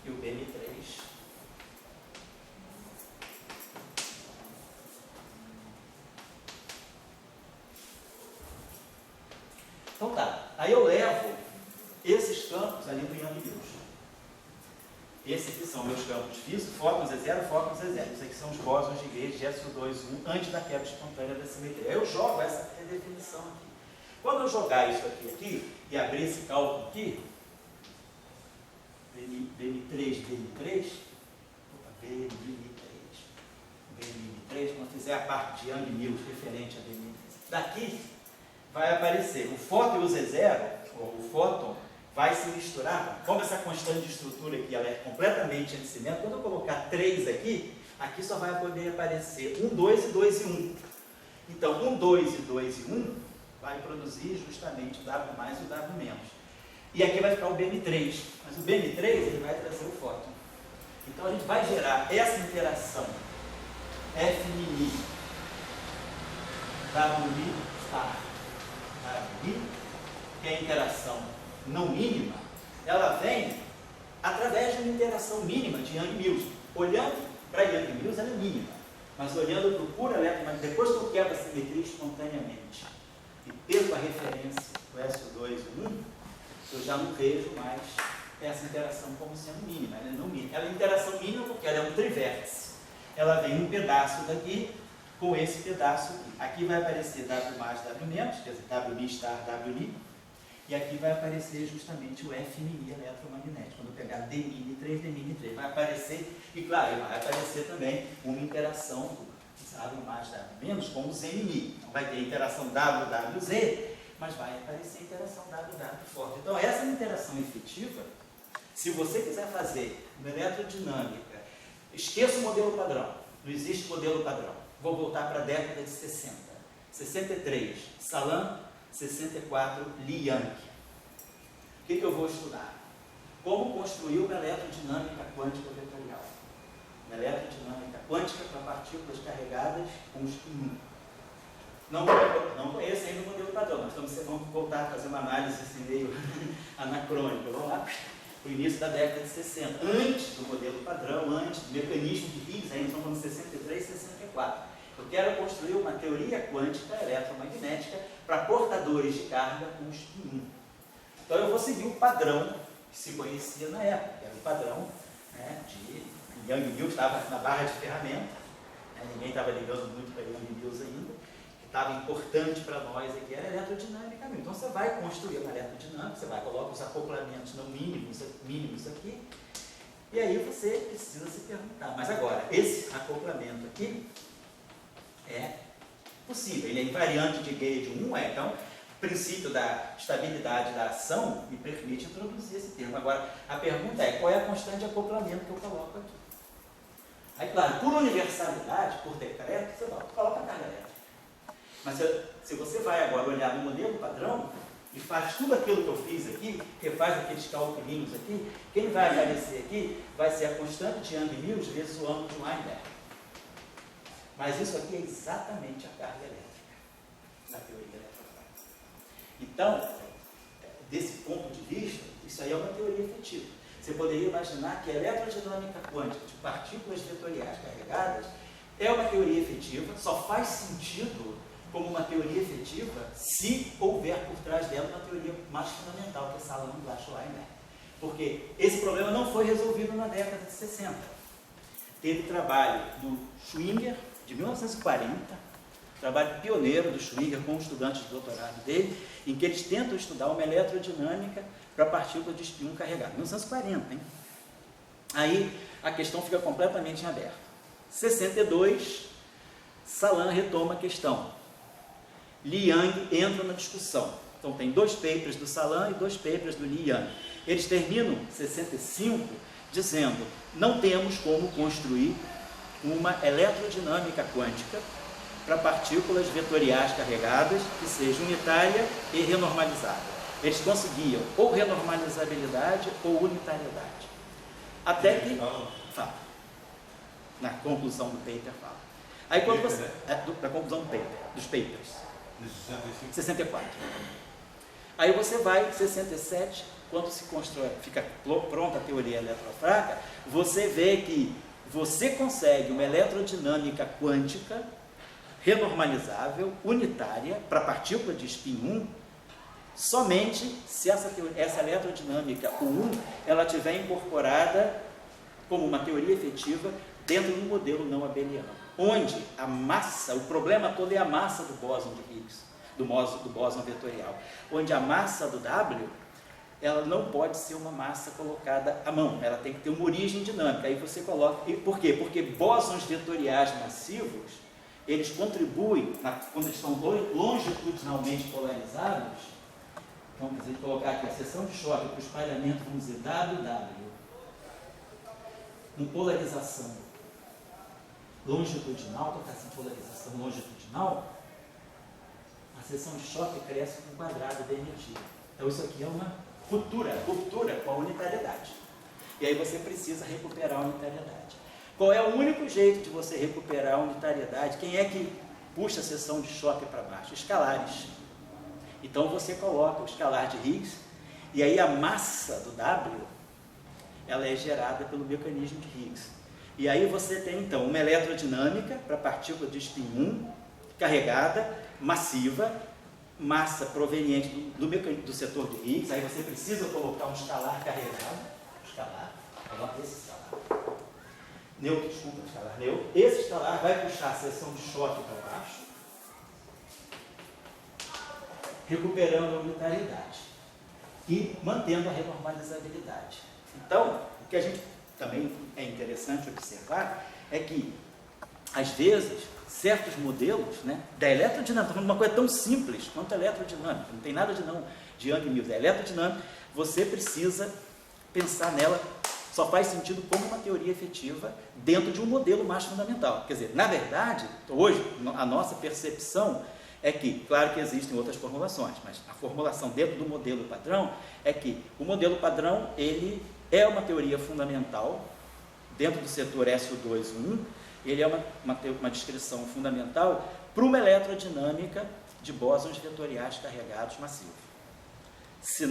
E o BM3. Então tá, aí eu levo esses campos ali do Young-Mills. Esses aqui são meus campos físicos, fótons Z0, fótons Z0. Esses aqui são os bósons de gauge de SO2, 1, antes da quebra espontânea da simetria. Aí eu jogo essa redefinição aqui. Quando eu jogar isso aqui e abrir esse cálculo aqui, BM3, quando fizer a parte de Young-Mills referente a BM3, daqui vai aparecer o fóton e o Z0, ou o fóton, vai se misturar. Como essa constante de estrutura aqui ela é completamente em cimento, quando eu colocar 3 aqui, aqui só vai poder aparecer 1, 2 e 2 e 1. Então, 1, 2 e 2 e 1 vai produzir justamente o W mais e o W menos. E aqui vai ficar o BM3, mas o BM3 ele vai trazer o fóton. Então a gente vai gerar essa interação F mini W star W, que é a interação não mínima, ela vem através de uma interação mínima de Young-Mills. Olhando para Young-Mills ela é mínima, mas olhando para o puro eletromagnetismo, depois que eu quebro a simetria espontaneamente e perco a referência do SO2 e 1, eu já não vejo mais essa interação como sendo mínima, ela é não mínima. Ela é interação mínima porque ela é um trivértice. Ela vem um pedaço daqui com esse pedaço aqui. Aqui vai aparecer W mais, W menos, quer dizer, W star, W. E aqui vai aparecer justamente o F mini eletromagnético. Quando eu pegar D mini 3, vai aparecer, e claro, vai aparecer também uma interação do W mais, W menos com o Z mini. Então vai ter interação WWZ, mas vai aparecer interação WW forte. Então essa interação efetiva, se você quiser fazer uma eletrodinâmica, esqueça o modelo padrão, não existe modelo padrão. vou voltar para a década de 60. 63, Salan, 64, Li Yang. O que eu vou estudar? Como construir uma eletrodinâmica quântica vetorial. Uma eletrodinâmica quântica para partículas carregadas com spin 1. Não conheço ainda o modelo padrão, mas vamos voltar a fazer uma análise assim, meio anacrônica. Vamos lá para o início da década de 60, antes do modelo padrão, antes do mecanismo de Higgs, aí estamos falando 63 e 64. Eu quero construir uma teoria quântica eletromagnética para portadores de carga com spin 1. Então eu vou seguir o padrão que se conhecia na época, que era o padrão, né, de Young Mills, estava na barra de ferramenta, né, ninguém estava ligando muito para Young Mills ainda, que estava importante para nós aqui era a eletrodinâmica mesmo. Então você vai construir uma eletrodinâmica, você vai colocar os acoplamentos não mínimos aqui, e aí você precisa se perguntar, mas agora, esse acoplamento aqui é possível, ele é invariante de Gauge de 1, então o princípio da estabilidade da ação me permite introduzir esse termo. Agora, a pergunta é, qual é a constante de acoplamento que eu coloco aqui? Aí, claro, por universalidade, por decreto, você coloca a carga elétrica. Mas se você vai agora olhar no modelo padrão e faz tudo aquilo que eu fiz aqui, refaz aqueles cálculos aqui, quem vai aparecer aqui vai ser a constante de Young-Mills vezes o ângulo de Weinberg. Mas isso aqui é exatamente a carga elétrica na teoria eletrofrágil. Então, desse ponto de vista, isso aí é uma teoria efetiva. Você poderia imaginar que a eletrodinâmica quântica de partículas vetoriais carregadas é uma teoria efetiva, só faz sentido como uma teoria efetiva se houver por trás dela uma teoria mais fundamental, que é Salan-Weinberg. Porque esse problema não foi resolvido na década de 60. Teve trabalho do Schwinger, de 1940, trabalho pioneiro do Schwinger com os estudantes de doutorado dele, em que eles tentam estudar uma eletrodinâmica para partículas de spin 1 carregado. 1940, hein? Aí a questão fica completamente em aberto. 62, Salan retoma a questão. Li Yang entra na discussão. Então tem 2 papers do Salan e 2 papers do Li Yang. Eles terminam 65 dizendo: não temos como construir uma eletrodinâmica quântica para partículas vetoriais carregadas que seja unitária e renormalizável. Eles conseguiam ou renormalizabilidade ou unitariedade. Até que... Fala. Na conclusão do paper fala. Aí quando você... da conclusão do paper, dos papers. 64. Aí você vai, 67, quando se constrói, fica pronta a teoria eletrofraca, você vê que você consegue uma eletrodinâmica quântica renormalizável, unitária, para partícula de spin 1, somente se essa eletrodinâmica, o 1, ela estiver incorporada como uma teoria efetiva dentro do modelo não abeliano, onde a massa, o problema todo é a massa do bóson de Higgs, do bóson vetorial, onde a massa do W, ela não pode ser uma massa colocada à mão, ela tem que ter uma origem dinâmica. Aí você coloca, e por quê? Porque bósons vetoriais massivos, eles contribuem, quando eles estão longitudinalmente polarizados, vamos dizer, colocar aqui a seção de choque para o espalhamento, vamos dizer, WW, com polarização longitudinal, tocar assim, polarização longitudinal, a seção de choque cresce com um quadrado derretido. Então isso aqui é uma ruptura com a unitariedade. E aí você precisa recuperar a unitariedade. Qual é o único jeito de você recuperar a unitariedade? Quem é que puxa a seção de choque para baixo? Escalares. Então você coloca o escalar de Higgs, e aí a massa do W, ela é gerada pelo mecanismo de Higgs. E aí você tem então uma eletrodinâmica para partícula de spin 1, carregada, massiva, massa proveniente do setor de Higgs. Aí você precisa colocar um escalar carregado, coloca esse escalar, neutro, escalar neutro. Esse escalar vai puxar a seção de choque para baixo, recuperando a unitariedade e mantendo a renormalizabilidade. Então, o que a gente também é interessante observar é que, às vezes, certos modelos, né, da eletrodinâmica, uma coisa tão simples quanto a eletrodinâmica, não tem nada de Young-Mills, é eletrodinâmica, você precisa pensar nela só faz sentido como uma teoria efetiva dentro de um modelo mais fundamental. Quer dizer, na verdade, hoje, a nossa percepção é que, claro que existem outras formulações, mas a formulação dentro do modelo padrão é que o modelo padrão, ele é uma teoria fundamental dentro do setor SO2-1, ele é uma descrição fundamental para uma eletrodinâmica de bósons vetoriais carregados massivos. Se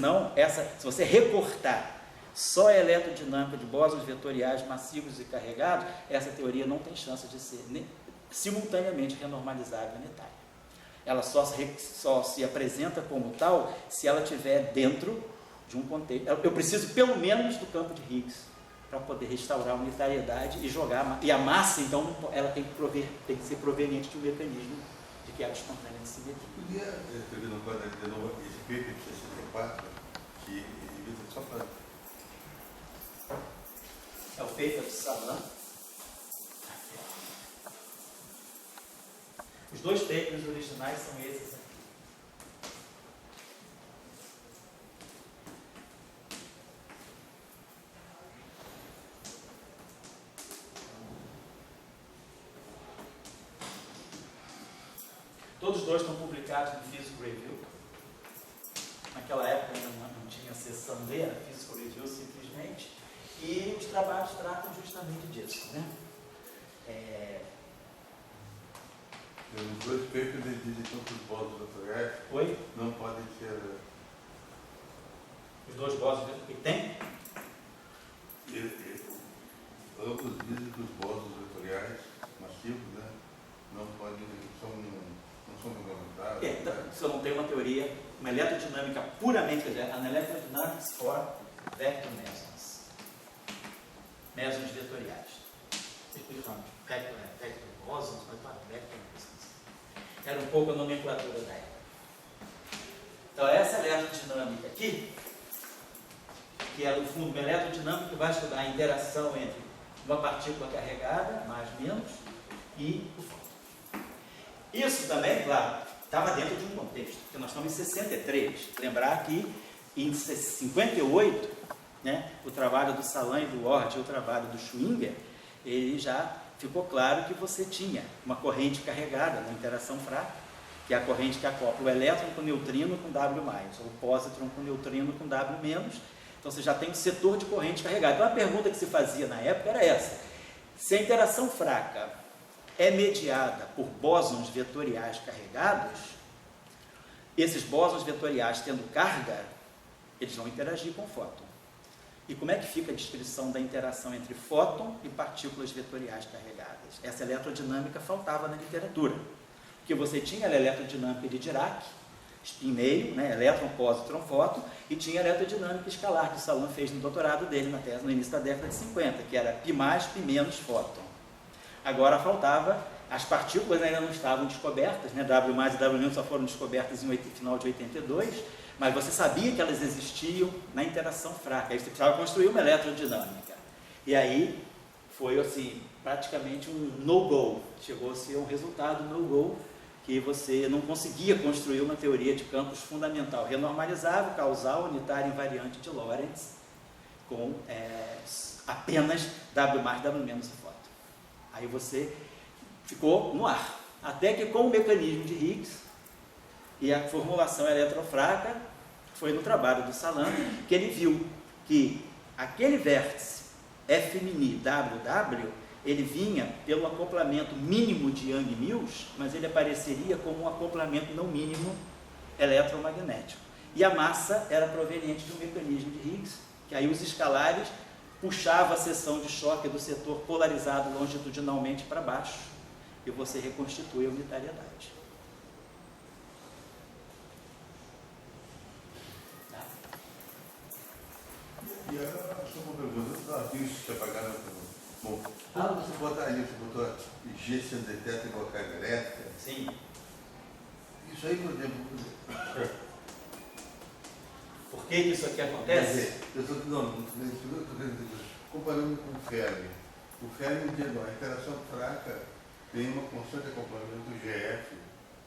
você recortar só a eletrodinâmica de bósons vetoriais massivos e carregados, essa teoria não tem chance de ser simultaneamente renormalizável e unitária. Ela só se apresenta como tal se ela estiver dentro de um contexto. Eu preciso pelo menos do campo de Higgs para poder restaurar a unitariedade e jogar. E a massa, então, ela tem que ser proveniente de um mecanismo de quebra espontânea de simetria. Podia escrever no quadro de novo esse paper de 64, que só para... É o paper de Salan. Os dois papers originais são esses aqui. Todos os dois estão publicados no Physical Review. Naquela época ainda não tinha seção D, era Physical Review simplesmente. E os trabalhos tratam justamente disso, né? Os dois papers dizem que os bósons vetoriais não podem ser... Os dois bósons que tem? Ambos dizem que os bósons vetoriais massivos, né, não são fundamentais. Então, se eu não tenho uma teoria, uma eletrodinâmica puramente, quer dizer, an electrodynamics for vector mesons. Mesons vetoriais. Vector bósons, mas para vector mesons. Era um pouco a nomenclatura da época. Então, essa eletrodinâmica aqui, que é, no fundo, uma eletrodinâmica que vai estudar a interação entre uma partícula carregada, mais ou menos, e o fóton. Isso também, claro, estava dentro de um contexto, porque nós estamos em 63. Lembrar que em 58, né, o trabalho do Salan e do Oort e o trabalho do Schwinger, ele já ficou claro que você tinha uma corrente carregada na interação fraca, que é a corrente que acopla o elétron com o neutrino com W+, ou o pósitron com o neutrino com W-. Então você já tem um setor de corrente carregada. Então a pergunta que se fazia na época era essa: se a interação fraca é mediada por bósons vetoriais carregados, esses bósons vetoriais tendo carga, eles vão interagir com o fóton. E como é que fica a descrição da interação entre fóton e partículas vetoriais carregadas? Essa eletrodinâmica faltava na literatura, porque você tinha a eletrodinâmica de Dirac, spin meio, né, elétron, pósitron, fóton, e tinha a eletrodinâmica escalar, que o Salan fez no doutorado dele, na tese, no início da década de 50, que era π+, π- fóton. Agora faltava, as partículas ainda não estavam descobertas, né, W+ e W- só foram descobertas no final de 82, mas você sabia que elas existiam na interação fraca, aí você precisava construir uma eletrodinâmica. E aí foi assim, praticamente um no-go, chegou a ser um resultado no-go, que você não conseguia construir uma teoria de campos fundamental, renormalizável, causal, unitária, invariante de Lorentz, com apenas W+, W- e fóton. Aí você ficou no ar, até que com o mecanismo de Higgs e a formulação eletrofraca, foi no trabalho do Salan que ele viu que aquele vértice F'(WW) ele vinha pelo acoplamento mínimo de Young-Mills, mas ele apareceria como um acoplamento não mínimo eletromagnético. E a massa era proveniente de um mecanismo de Higgs, que aí os escalares puxavam a seção de choque do setor polarizado longitudinalmente para baixo, e você reconstitui a unitariedade. E só uma pergunta, os navios que apagaram, bom, quando você botar ali, você botou G sendo detecta igual a carga elétrica? Sim. Isso aí, por exemplo... Por que isso aqui acontece? Eu estou comparando com o Fermi. O Fermi diz, a interação fraca tem uma constante de acoplamento GF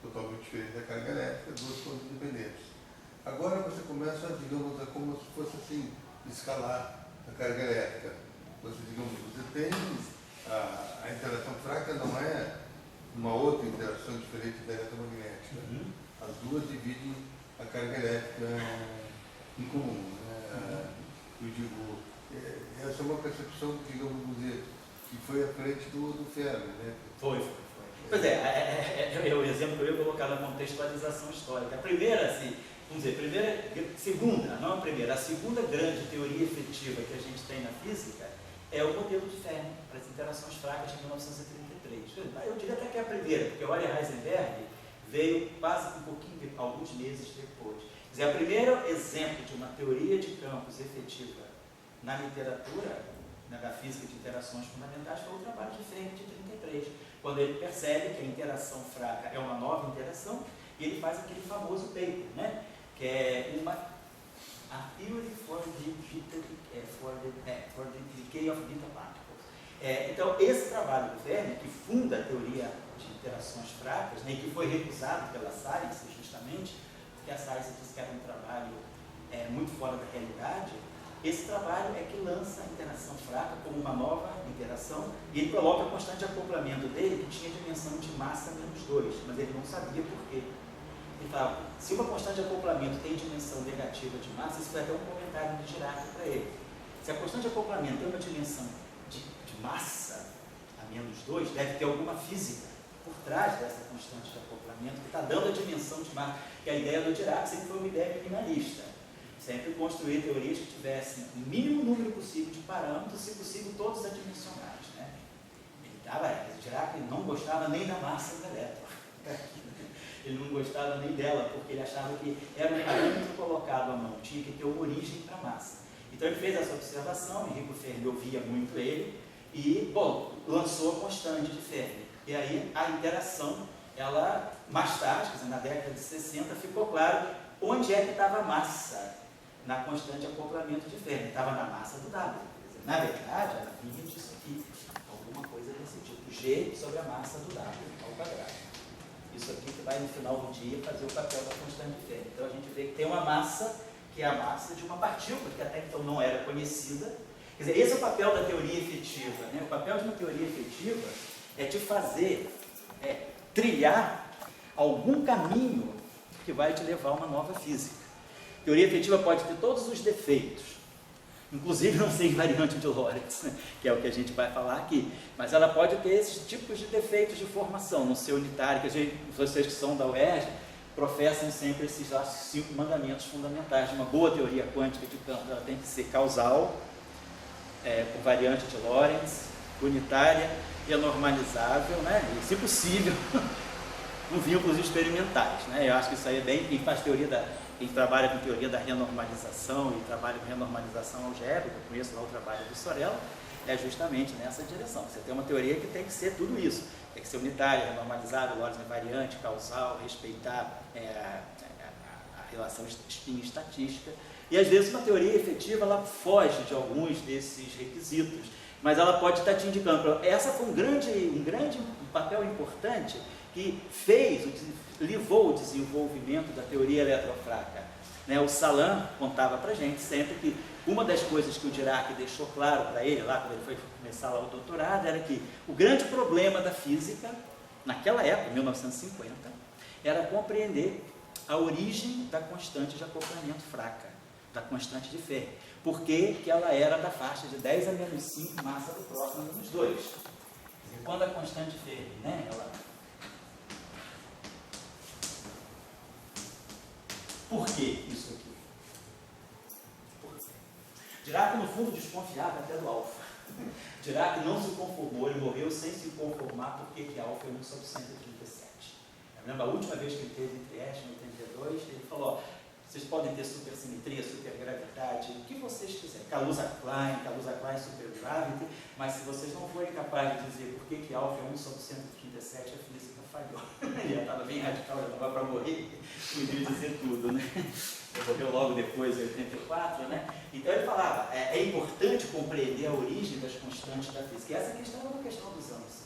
totalmente diferente da carga elétrica, duas coisas independentes. Agora você começa, digamos, como se fosse assim, escalar. a carga elétrica. Digamos, você tem a interação fraca, não é uma outra interação diferente da eletromagnética. As duas dividem a carga elétrica em comum. Né? Eu digo, essa é uma percepção, digamos, que foi à frente do Fermi, né? Foi. Pois é o exemplo que eu ia colocar na contextualização histórica. A primeira, assim, vamos dizer, a segunda grande teoria efetiva que a gente tem na física é o modelo de Fermi para as interações fracas de 1933. Eu diria até que é a primeira, porque o Arthur Heisenberg veio quase alguns meses depois. Quer dizer, o primeiro exemplo de uma teoria de campos efetiva na literatura, da física de interações fundamentais, foi o trabalho de Fermi de 33, quando ele percebe que a interação fraca é uma nova interação, e ele faz aquele famoso paper, né? Que é a Theory for the Decay of Beta Particles. Então, esse trabalho do Fermi, que funda a teoria de interações fracas, né, e que foi recusado pela Science, justamente, porque a Science disse que era um trabalho muito fora da realidade. Esse trabalho é que lança a interação fraca como uma nova interação, e ele coloca a constante de acoplamento dele, que tinha dimensão de massa -2, mas ele não sabia por quê. Ele falava, se uma constante de acoplamento tem dimensão negativa de massa, isso foi até um comentário de Dirac para ele. Se a constante de acoplamento tem uma dimensão de massa a -2, deve ter alguma física por trás dessa constante de acoplamento, que está dando a dimensão de massa, que a ideia do Dirac sempre foi uma ideia minimalista. Sempre construir teorias que tivessem o mínimo número possível de parâmetros, se possível todos adimensionais. Né? Dirac não gostava nem da massa do elétron. Ele não gostava nem dela, porque ele achava que era um parâmetro colocado à mão, tinha que ter uma origem para a massa. Então ele fez essa observação, Enrico Fermi ouvia muito ele, e, lançou a constante de Fermi. E aí a interação, ela, mais tarde, quer dizer, na década de 60, ficou claro onde é que estava a massa na constante de acoplamento de Fermi. Estava na massa do W. Quer dizer, na verdade, ela vinha disso aqui, alguma coisa desse tipo, G sobre a massa do W ao quadrado. Isso aqui que vai no final do dia fazer o papel da constante de Fermi. Então a gente vê que tem uma massa, que é a massa de uma partícula, que até então não era conhecida. Quer dizer, esse é o papel da teoria efetiva. Né? O papel de uma teoria efetiva é te fazer trilhar algum caminho que vai te levar a uma nova física. A teoria efetiva pode ter todos os defeitos, inclusive não ser invariante de Lorentz, né? Que é o que a gente vai falar aqui, mas ela pode ter esses tipos de defeitos de formação, não ser unitária, que vocês que são da UERJ professam sempre esses 5 mandamentos fundamentais de uma boa teoria quântica de campo. Ela tem que ser causal, com variante de Lorentz, unitária e anormalizável, né? E, se possível, com vínculos experimentais. Né? Eu acho que isso aí é bem, quem trabalha com teoria da renormalização e trabalha com renormalização algébrica, eu conheço lá o trabalho do Sorel, é justamente nessa direção. Você tem uma teoria que tem que ser tudo isso, tem que ser unitária, renormalizável, Lorentz invariante, causal, respeitar a relação espinho-estatística. E às vezes uma teoria efetiva ela foge de alguns desses requisitos, mas ela pode estar te indicando. Essa foi um papel importante que levou o desenvolvimento da teoria eletrofraca. Né? O Salan contava para a gente sempre que uma das coisas que o Dirac deixou claro para ele, lá quando ele foi começar lá o doutorado, era que o grande problema da física, naquela época, 1950, era compreender a origem da constante de acoplamento fraca, da constante de Fermi. Por que ela era da faixa de 10 a -5 massa do próximo a -2. E quando a constante de Fermi, né, Por que isso aqui? Dirac, no fundo, desconfiava até do alfa. Dirac não se conformou, ele morreu sem se conformar porque que alfa é 1 sobre 137. Eu lembro a última vez que ele teve em Trieste, em 82, ele falou, vocês podem ter supersimetria, supergravidade, o que vocês quiserem, Kaluza-Klein, supergravity, mas se vocês não forem capazes de dizer por que alfa é 1 sobre 137, a física falhou. Ele já estava bem radical, já estava para morrer, podia dizer tudo, né? Ele morreu logo depois, em 84, né? Então ele falava, é importante compreender a origem das constantes da física. E essa questão é uma questão dos anos 50.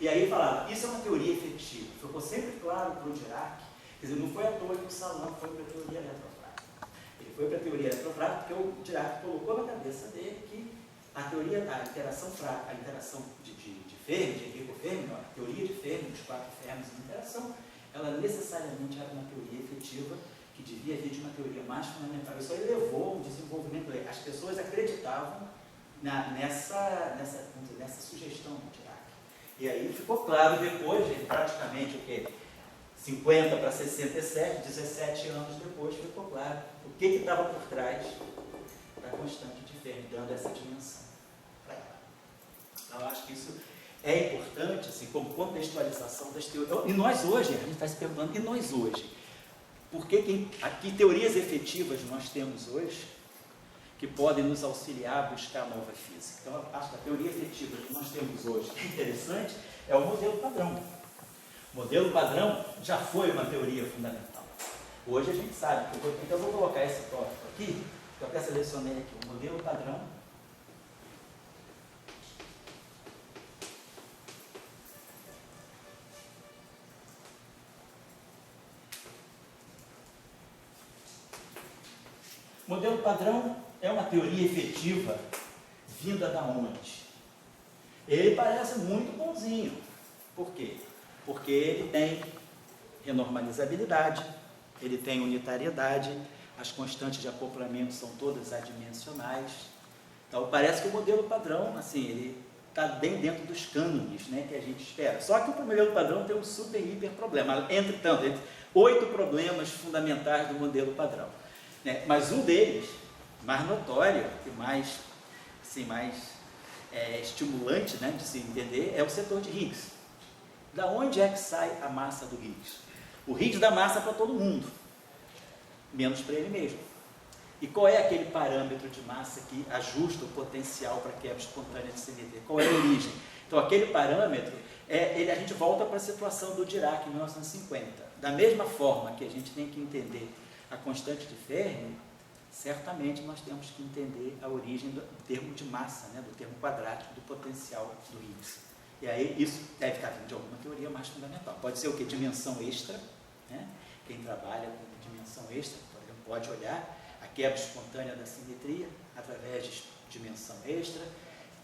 E aí ele falava, isso é uma teoria efetiva. Ficou sempre claro para o Dirac, quer dizer, não foi à toa que o Salan foi para a teoria eletrofrágil. Ele foi para a teoria eletrofrágil porque o Dirac colocou na cabeça dele que a interação fraca, a interação de Fermi, de Enrico Fermi, a teoria de Fermi, dos 4 Fermis de interação, ela necessariamente era uma teoria efetiva que devia vir de uma teoria mais fundamental. Isso aí levou um desenvolvimento. As pessoas acreditavam nessa sugestão do Dirac. E aí ficou claro depois, praticamente o quê? 50 para 67, 17 anos depois, ficou claro o que estava por trás da constante de Fermi, dando essa dimensão para ela. Então, eu acho que isso é importante, assim, como contextualização das teorias. E nós hoje, a gente está se perguntando, e nós hoje? Porque que teorias efetivas nós temos hoje que podem nos auxiliar a buscar nova física? Então, eu acho que a teoria efetiva que nós temos hoje, que é interessante, é o modelo padrão. O modelo padrão já foi uma teoria fundamental. Hoje a gente sabe. Então, eu vou colocar esse tópico aqui, que eu até selecionei aqui, o modelo padrão. O modelo padrão é uma teoria efetiva vinda da onde? Ele parece muito bonzinho. Por quê? Porque ele tem renormalizabilidade, ele tem unitariedade, as constantes de acoplamento são todas adimensionais. Então, parece que o modelo padrão, assim, ele está bem dentro dos cânones, né, que a gente espera. Só que o modelo padrão tem um super, hiper problema. Entretanto, entre 8 problemas fundamentais do modelo padrão. Né? Mas um deles, mais notório e mais estimulante, né, de se entender, é o setor de Higgs. Da onde é que sai a massa do Higgs? O Higgs dá massa para todo mundo, menos para ele mesmo. E qual é aquele parâmetro de massa que ajusta o potencial para quebra espontânea de simetria? Qual é a origem? Então, aquele parâmetro, a gente volta para a situação do Dirac em 1950. Da mesma forma que a gente tem que entender a constante de Fermi, certamente nós temos que entender a origem do termo de massa, né, do termo quadrático do potencial do Higgs. E aí isso deve estar vindo de alguma teoria mais fundamental. Pode ser o quê? Dimensão extra, né? Quem trabalha com dimensão extra, por exemplo, pode olhar a quebra espontânea da simetria através de dimensão extra.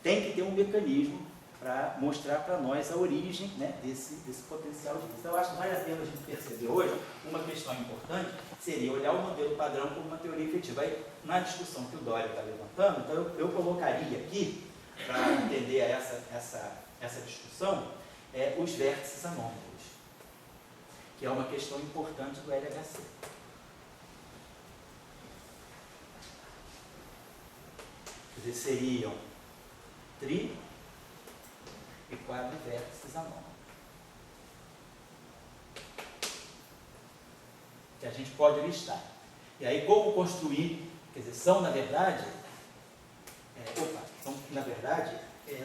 Tem que ter um mecanismo para mostrar para nós a origem, né, desse potencial de Higgs. Então, eu acho que vale a pena a gente perceber hoje, uma questão importante seria olhar o modelo padrão como uma teoria efetiva. Aí, na discussão que o Dória está levantando, então eu colocaria aqui, para entender essa discussão, os vértices anômalos, que é uma questão importante do LHC. Quer dizer, seriam tri e quadrivértices anômalos. Que a gente pode listar. E aí, como construir? Quer dizer, são, na verdade,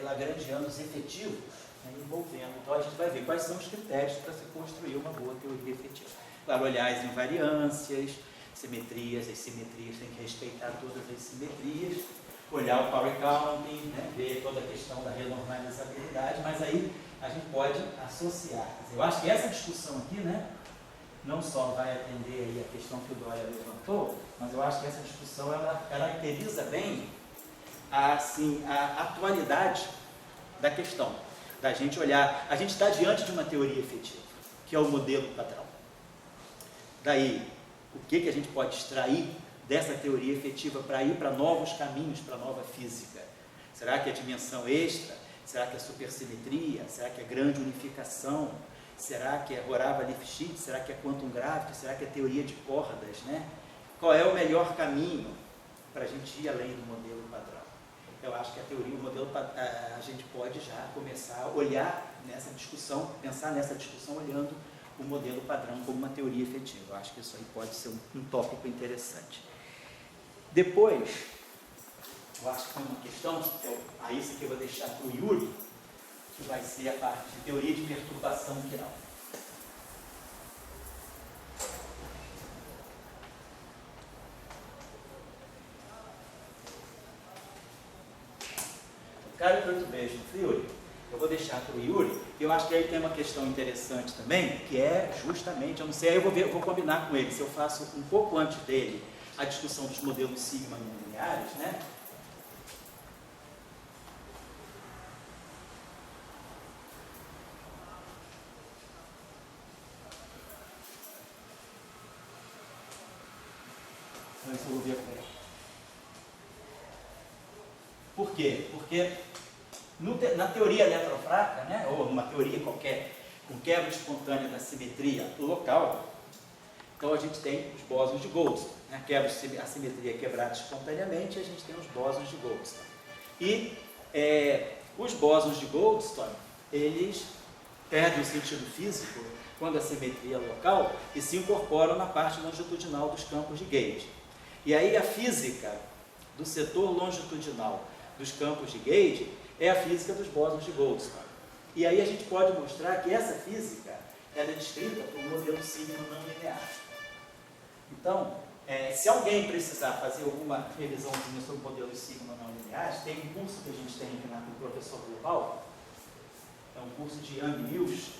lagrangianos efetivos, né, envolvendo. Então, a gente vai ver quais são os critérios para se construir uma boa teoria efetiva. Claro, olhar as invariâncias, simetrias, as simetrias, tem que respeitar todas as simetrias, olhar o power counting, né, ver toda a questão da renormalizabilidade, mas aí a gente pode associar. Quer dizer, eu acho que essa discussão aqui, né, não só vai atender aí a questão que o Dória levantou, mas eu acho que essa discussão ela caracteriza bem a atualidade da questão, da gente olhar. A gente está diante de uma teoria efetiva, que é o modelo padrão. Daí, o que a gente pode extrair dessa teoria efetiva para ir para novos caminhos, para nova física? Será que é dimensão extra? Será que é supersimetria? Será que é grande unificação? Será que é Horava-Lifshitz? Será que é quantum gravity? Será que é teoria de cordas, né? Qual é o melhor caminho para a gente ir além do modelo padrão? Eu acho que a teoria, o modelo, a gente pode já começar a olhar nessa discussão, pensar nessa discussão olhando o modelo padrão como uma teoria efetiva. Eu acho que isso aí pode ser um tópico interessante. Depois, eu acho que tem uma questão, aí isso aqui eu vou deixar para o Yuri, que vai ser a parte de teoria de perturbação quiral. Cara, eu vejo o Yuri. Eu vou deixar para o Yuri, e eu acho que aí tem uma questão interessante também, que é justamente, eu não sei, aí eu vou combinar com ele, se eu faço um pouco antes dele a discussão dos modelos sigma não lineares, né? Por quê? Porque na teoria eletrofraca, né, ou numa teoria qualquer, com quebra espontânea da simetria local, então a gente tem os bósons de Goldstone, né, a simetria quebrada espontaneamente, a gente tem os bósons de Goldstone. E os bósons de Goldstone, eles perdem o sentido físico quando a simetria é local e se incorporam na parte longitudinal dos campos de gauge. E aí a física do setor longitudinal dos campos de gauge é a física dos bósons de Goldstone. E aí a gente pode mostrar que essa física ela é descrita por um modelo sigma não linear. Então, se alguém precisar fazer alguma revisãozinha sobre modelos sigma não lineares, tem um curso que a gente tem aqui no Professor Global, é um curso de Yang Mills,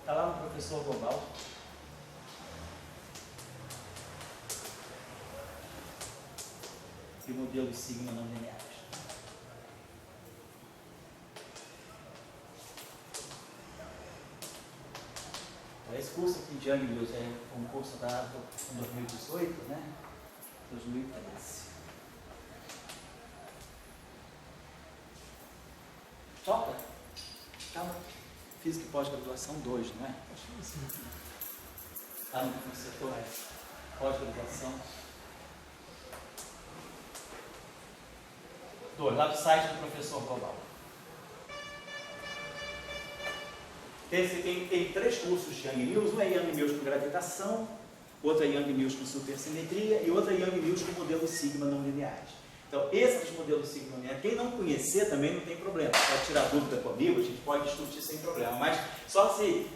está lá no Professor Global. De modelos sigma não lineares. Esse curso aqui de Yang Mills é um curso dado em 2018, né? 2013. Toca? Calma. Física e pós-graduação 2, não é? Acho que sim. Está no setor pós-graduação. 2, lá do site do Professor Global. Tem 3 cursos de Yang Mills, um é Yang Mills com gravitação, outro é Yang Mills com supersimetria e outro é Yang Mills com modelos sigma não lineares. Então, esses modelos sigma não lineares, quem não conhecer também não tem problema, pode tirar dúvida comigo, a gente pode discutir sem problema, mas só se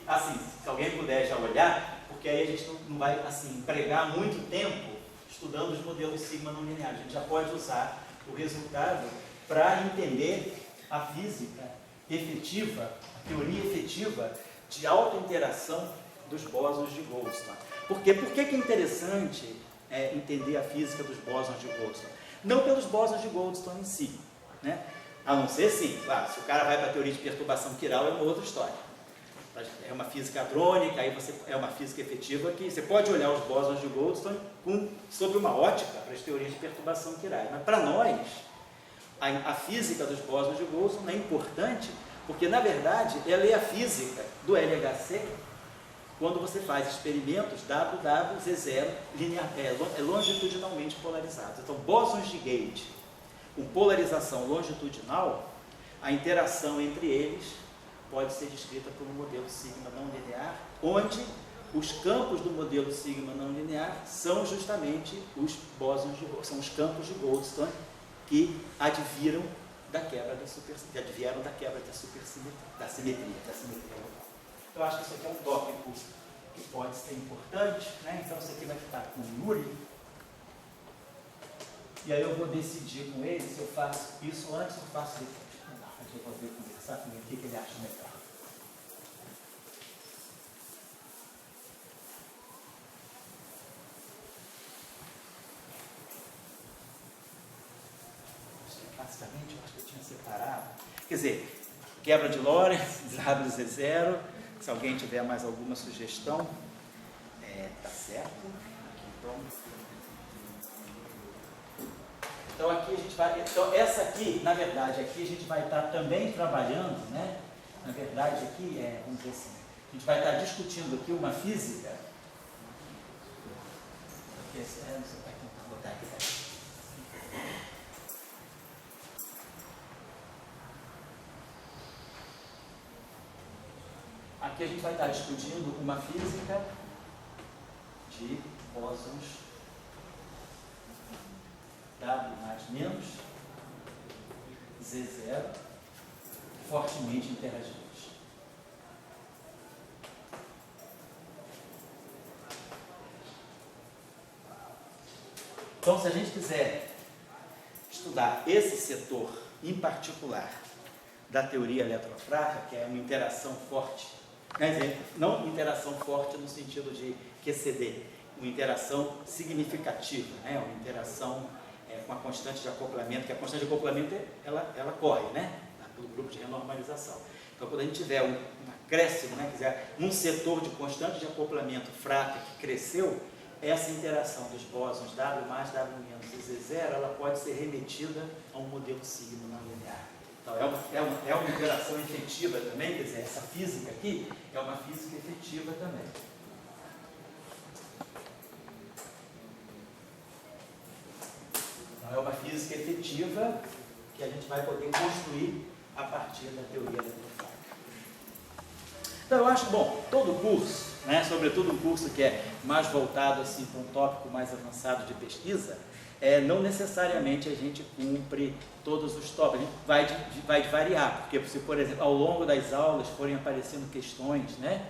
alguém puder já olhar, porque aí a gente não vai empregar muito tempo estudando os modelos sigma não lineares, a gente já pode usar o resultado para entender a física efetiva, a teoria efetiva de autointeração dos bósons de Goldstone. Por quê? Por que é interessante entender a física dos bósons de Goldstone? Não pelos bósons de Goldstone em si, né? A não ser, sim, claro, se o cara vai para a teoria de perturbação quiral é uma outra história. É uma física hadrônica, aí é uma física efetiva que você pode olhar os bósons de Goldstone sob uma ótica para as teorias de perturbação quirais. Mas para nós, a física dos bósons de Goldstone é importante porque, na verdade, ela é a física do LHC quando você faz experimentos WZ0 longitudinalmente polarizados. Então, bósons de gauge com polarização longitudinal, a interação entre eles pode ser descrita por um modelo sigma não linear, onde os campos do modelo sigma não linear são justamente os bósons de Goldstone, são os campos de Goldstone que advieram da quebra da simetria local. Eu acho que isso aqui é um tópico que pode ser importante, né? Então isso aqui vai ficar com o Yuri. E aí eu vou decidir com ele se eu faço isso antes ou faço depois. Não, a gente vai poder conversar com ele o que ele acha melhor. Basicamente, eu acho que eu tinha separado. Quer dizer, quebra de Lorentz, WZ0. Se alguém tiver mais alguma sugestão, tá certo. Então aqui a gente vai. Então essa aqui, na verdade, aqui a gente vai estar também trabalhando, né? Na verdade, aqui vamos dizer assim, a gente vai estar discutindo aqui uma física. Não sei, vai tentar botar aqui. Aqui a gente vai estar discutindo uma física de bósons W mais menos Z0 fortemente interagidos. Então, se a gente quiser estudar esse setor em particular da teoria eletrofraca, que é uma interação forte, quer dizer, não interação forte no sentido de QCD, uma interação significativa, né? Uma interação com a constante de acoplamento, que a constante de acoplamento ela corre, né? Pelo grupo de renormalização. Então, quando a gente tiver um acréscimo, né? Quiser, num setor de constante de acoplamento fraca que cresceu, essa interação dos bósons W+, W- e Z0, ela pode ser remetida a um modelo signo não linear. Então, é uma interação efetiva também, quer dizer, essa física aqui é uma física efetiva também. Então, é uma física efetiva que a gente vai poder construir a partir da teoria da eletrofática. Então, eu acho, bom, todo curso, né, sobretudo um curso que é mais voltado assim, para um tópico mais avançado de pesquisa, não necessariamente a gente cumpre todos os tópicos, a gente vai variar, porque se, por exemplo, ao longo das aulas forem aparecendo questões, né,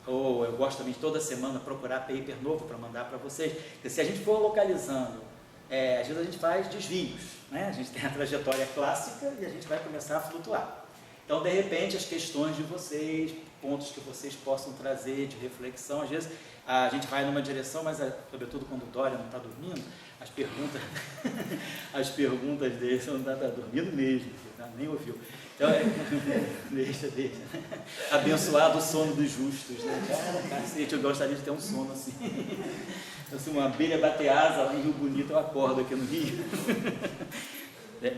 ou eu gosto também de toda semana procurar paper novo para mandar para vocês, porque se a gente for localizando, às vezes a gente faz desvios, né, a gente tem a trajetória clássica e a gente vai começar a flutuar. Então, de repente, as questões de vocês, pontos que vocês possam trazer de reflexão, às vezes a gente vai numa direção, mas sobretudo quando o Dória não está dormindo, as perguntas dele não está dormindo mesmo, nem ouviu. Então, deixa. Abençoado o sono dos justos, né? Cara, cacete, eu gostaria de ter um sono assim. Se uma abelha bater asa lá em Rio Bonito, eu acordo aqui no Rio.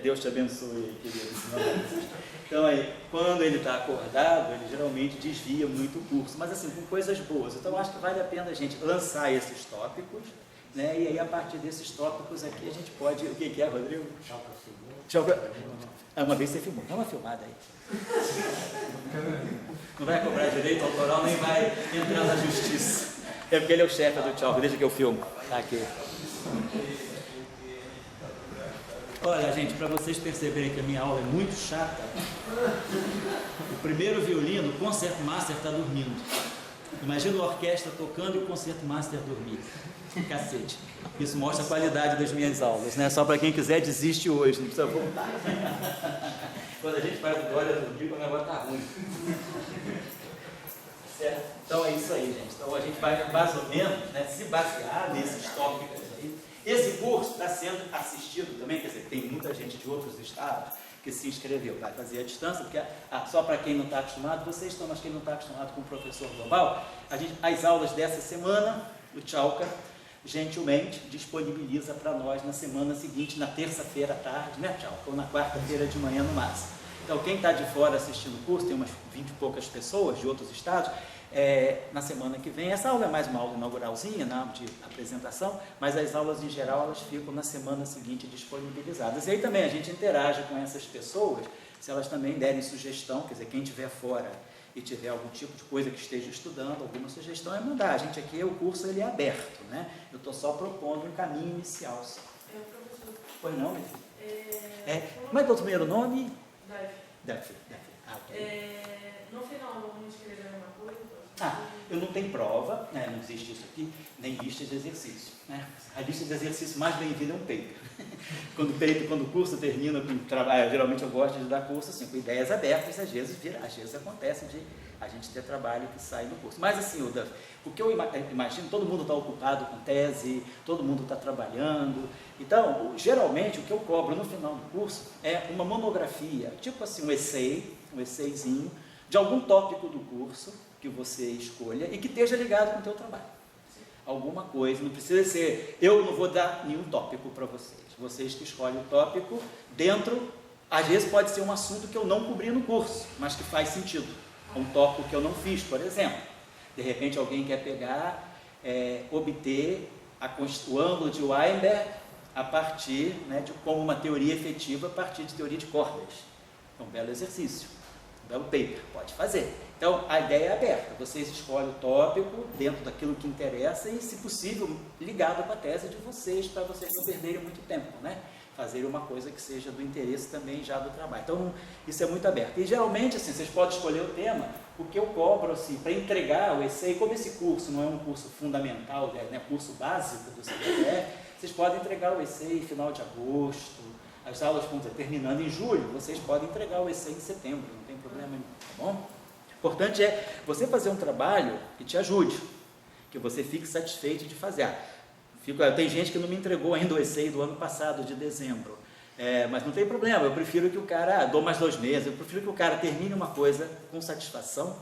Deus te abençoe, querido. Então, quando ele está acordado, ele geralmente desvia muito o curso, mas assim, com coisas boas. Então, acho que vale a pena a gente lançar esses tópicos, né? E aí, a partir desses tópicos aqui, a gente pode... O que é, Rodrigo? Uma vez você filmou. Dá uma filmada aí. Não vai cobrar direito autoral, nem vai entrar na justiça. É porque ele é o chefe do Tchau. Deixa que eu filmo. Tá aqui. Olha, gente, para vocês perceberem que a minha aula é muito chata, o primeiro violino, o concerto master está dormindo. Imagina a orquestra tocando e o concerto master dormir. Cacete. Isso mostra a qualidade das minhas aulas, né? Só para quem quiser, desiste hoje, não precisa voltar. Quando a gente faz o Dória dormir, o negócio está ruim. Certo? Então é isso aí, gente. Então a gente vai mais ou menos, né, se basear nesses tópicos aí. Esse curso está sendo assistido também, quer dizer, tem muita gente de outros estados que se inscreveu, vai fazer a distância, porque só para quem não está acostumado, vocês estão, mas quem não está acostumado com o professor global, as aulas dessa semana, o Tchauca gentilmente disponibiliza para nós na semana seguinte, na terça-feira à tarde, né, Tchauca? Ou na quarta-feira de manhã no máximo. Então, quem está de fora assistindo o curso, tem umas 20 e poucas pessoas de outros estados, na semana que vem, essa aula é mais uma aula inauguralzinha, né, de apresentação, mas as aulas em geral, elas ficam na semana seguinte disponibilizadas. E aí também a gente interage com essas pessoas, se elas também derem sugestão, quer dizer, quem estiver fora e tiver algum tipo de coisa que esteja estudando, alguma sugestão, é mandar. A gente aqui, o curso ele é aberto, né? Eu estou só propondo um caminho inicial. Professor. Pois não, meu filho? Como é que é o primeiro nome? Deve. No final, vamos escrever uma coisa? Eu não tenho prova, né? Não existe isso aqui, nem lista de exercício, né? A lista de exercício mais bem-vinda é um paper. Quando o curso termina com trabalho, geralmente eu gosto de dar curso assim, com ideias abertas, às vezes acontece de a gente ter trabalho que sai do curso. Mas assim, o que eu imagino, todo mundo está ocupado com tese, todo mundo está trabalhando. Então, geralmente, o que eu cobro no final do curso é uma monografia, tipo assim, um essayzinho, de algum tópico do curso que você escolha e que esteja ligado com o teu trabalho. Alguma coisa, não precisa ser, eu não vou dar nenhum tópico para vocês que escolhem o tópico dentro, às vezes pode ser um assunto que eu não cobri no curso, mas que faz sentido, um tópico que eu não fiz, por exemplo. De repente alguém quer pegar, obter o ângulo de Weinberg a partir, né, de como uma teoria efetiva a partir de teoria de cordas. É um belo exercício, um belo paper, pode fazer. Então, a ideia é aberta, vocês escolhem o tópico dentro daquilo que interessa e, se possível, ligado com a tese de vocês, para vocês não perderem muito tempo, né? Fazerem uma coisa que seja do interesse também já do trabalho. Então, isso é muito aberto. E, geralmente, assim, vocês podem escolher o tema, o que eu cobro, assim, para entregar o essay, como esse curso não é um curso fundamental, né, curso básico do CPF, vocês podem entregar o essay em final de agosto, as aulas vão terminando em julho, vocês podem entregar o essay em setembro, não tem problema nenhum, tá bom? O importante é você fazer um trabalho que te ajude. que você fique satisfeito de fazer. Tem gente que não me entregou ainda o essay do ano passado, de dezembro, mas não tem problema, eu prefiro que o cara, dou mais 2 meses, eu prefiro que o cara termine uma coisa com satisfação.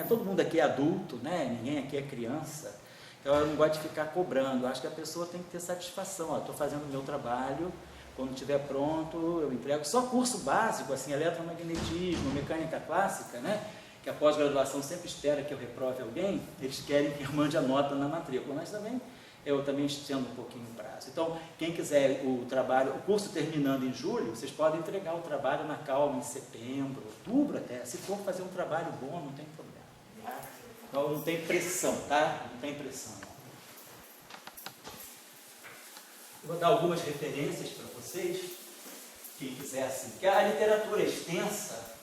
Todo mundo aqui é adulto, né? Ninguém aqui é criança, então eu não gosto de ficar cobrando, eu acho que a pessoa tem que ter satisfação. Estou fazendo o meu trabalho, quando estiver pronto eu entrego. Só curso básico, assim, eletromagnetismo, mecânica clássica, né? Que a pós-graduação sempre espera que eu reprove alguém, eles querem que eu mande a nota na matrícula, mas eu também estendo um pouquinho o prazo. Então, quem quiser o curso terminando em julho, vocês podem entregar o trabalho na calma em setembro, outubro até. Se for fazer um trabalho bom, não tem problema. Tá? Então, não tem pressão, tá? Não tem pressão. Eu vou dar algumas referências para vocês, quem quiser assim, porque a literatura é extensa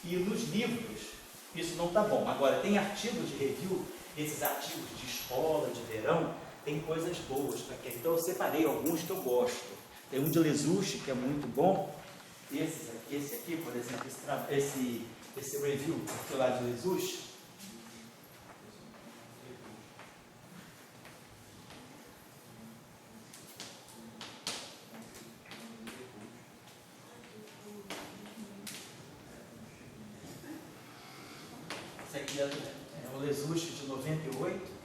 e nos livros isso não está bom. Agora, tem artigos de review, esses artigos de escola, de verão, tem coisas boas para quem. Então eu separei alguns que eu gosto. Tem um de Lesuche, que é muito bom. Esse aqui, por exemplo, esse review aqui lá de Lesuche. Esse aqui é o Lesuche de 98.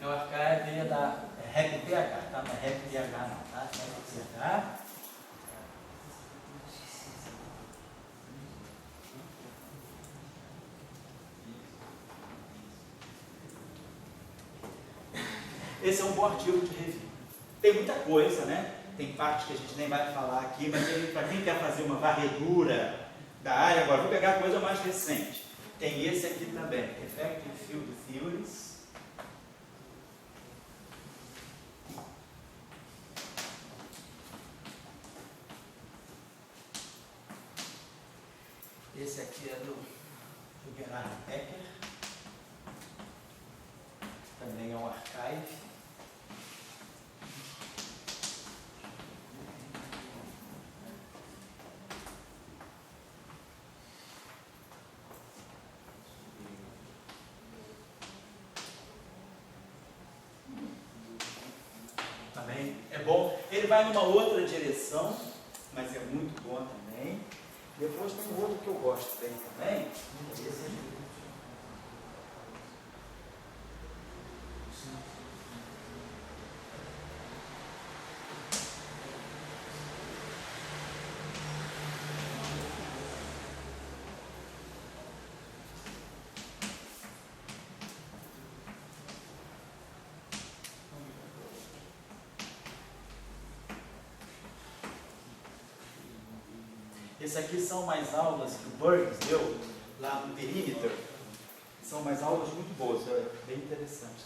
O archive é da Rap PH, tá? Não é Rap PH não, tá? Rap PH. Esse é um bom artigo de review. Tem muita coisa, né? Tem partes que a gente nem vai falar aqui, mas para quem quer fazer uma varredura da área, agora vou pegar a coisa mais recente. Tem esse aqui também, Effective Field Theories. Esse aqui é do Gerhard Becker, também é um archive. Também é bom, ele vai numa outra direção, mas é muito bom também. Depois tem um outro que eu gosto bem também. Esse aqui. Esse aqui são mais aulas que o Burns deu lá no Perimeter. São mais aulas muito boas, é bem interessante.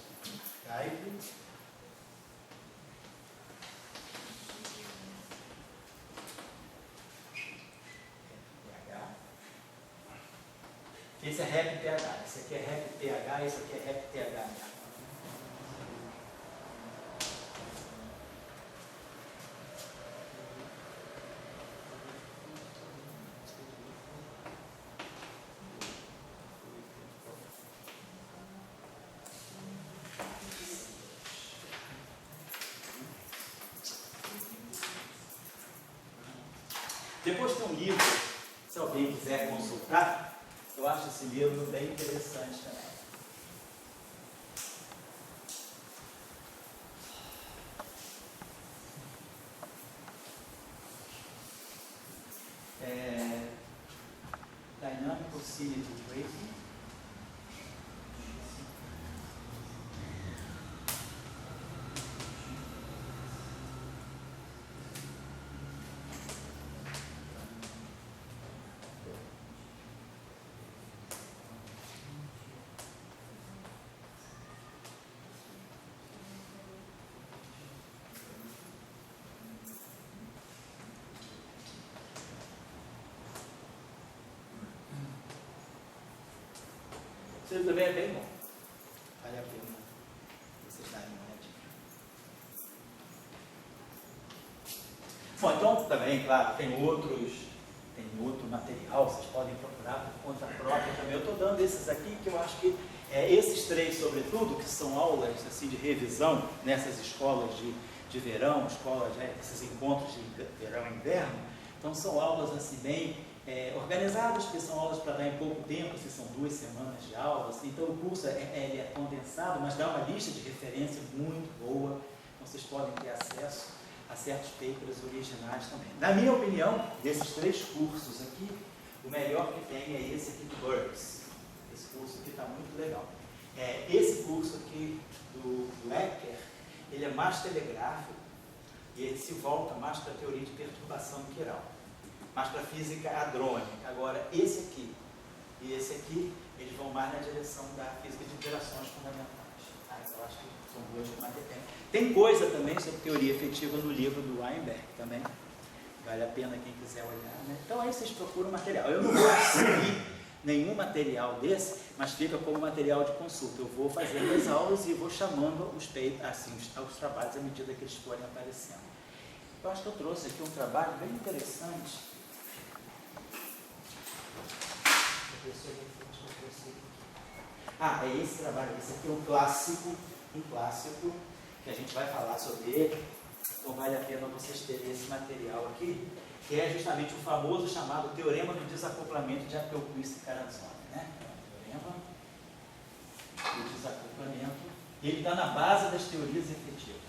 Esse é Rap PH, esse aqui é Rap PH, esse aqui é Rap PH. Depois tem um livro, se alguém quiser consultar, eu acho esse livro bem interessante também. Dynamic Oscillator Tracing. Esse livro também é bem bom. Vale a pena vocês darem uma olhadinha. Bom, então também, claro, tem outro material, vocês podem procurar por conta própria também. Eu estou dando esses aqui que eu acho que esses 3, sobretudo, que são aulas assim, de revisão nessas escolas de verão, esses encontros de verão e inverno, então são aulas assim bem organizadas, porque são aulas para dar em pouco tempo, assim, são 2 semanas de aula, assim, então o curso ele é condensado, mas dá uma lista de referência muito boa, então vocês podem ter acesso a certos papers originais também. Na minha opinião, desses 3 cursos aqui, o melhor que tem é esse aqui do Burns. Esse curso aqui está muito legal. Esse curso aqui do Ecker, ele é mais telegráfico e ele se volta mais para a teoria de perturbação quiral, mais para a física hadrônica. Agora, esse aqui e esse aqui, eles vão mais na direção da física de interações fundamentais. Eu acho que são 2 que mais dependem. Tem coisa também sobre teoria efetiva no livro do Weinberg também. Vale a pena quem quiser olhar, né? Então aí vocês procuram material. Eu não vou seguir nenhum material desse, mas fica como material de consulta. Eu vou fazendo as aulas e vou chamando os trabalhos à medida que eles forem aparecendo. Eu acho que eu trouxe aqui um trabalho bem interessante. É esse trabalho. Esse aqui é um clássico, que a gente vai falar sobre ele. Então vale a pena vocês terem esse material aqui, que é justamente o famoso chamado Teorema do Desacoplamento de Appelquist e Carazzone, né? Teorema do Desacoplamento. Ele está na base das teorias efetivas.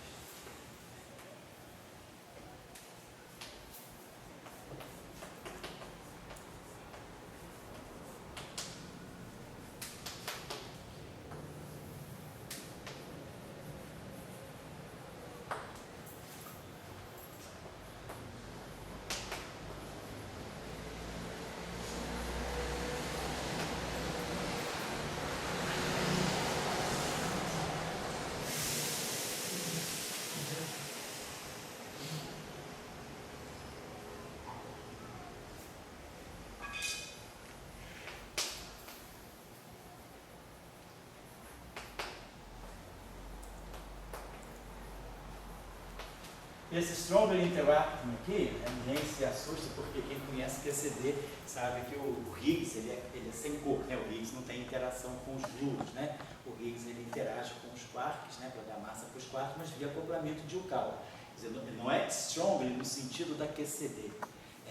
Esse strongly interacting aqui, ninguém se assusta, porque quem conhece QCD sabe que o Higgs ele é sem cor, né? O Higgs não tem interação com os gluons, né? O Higgs ele interage com os quarks, né? Para dar massa para os quarks, mas via acoplamento dilcal. Quer dizer, não é strongly no sentido da QCD,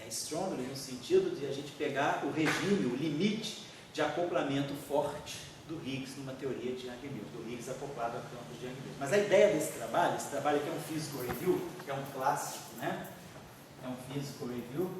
é strongly no sentido de a gente pegar o regime, o limite de acoplamento forte do Higgs numa teoria de Young-Mills, do Higgs acoplado a campos de Young-Mills. Mas a ideia desse trabalho aqui é um physical review, que é um clássico, né? É um physical review.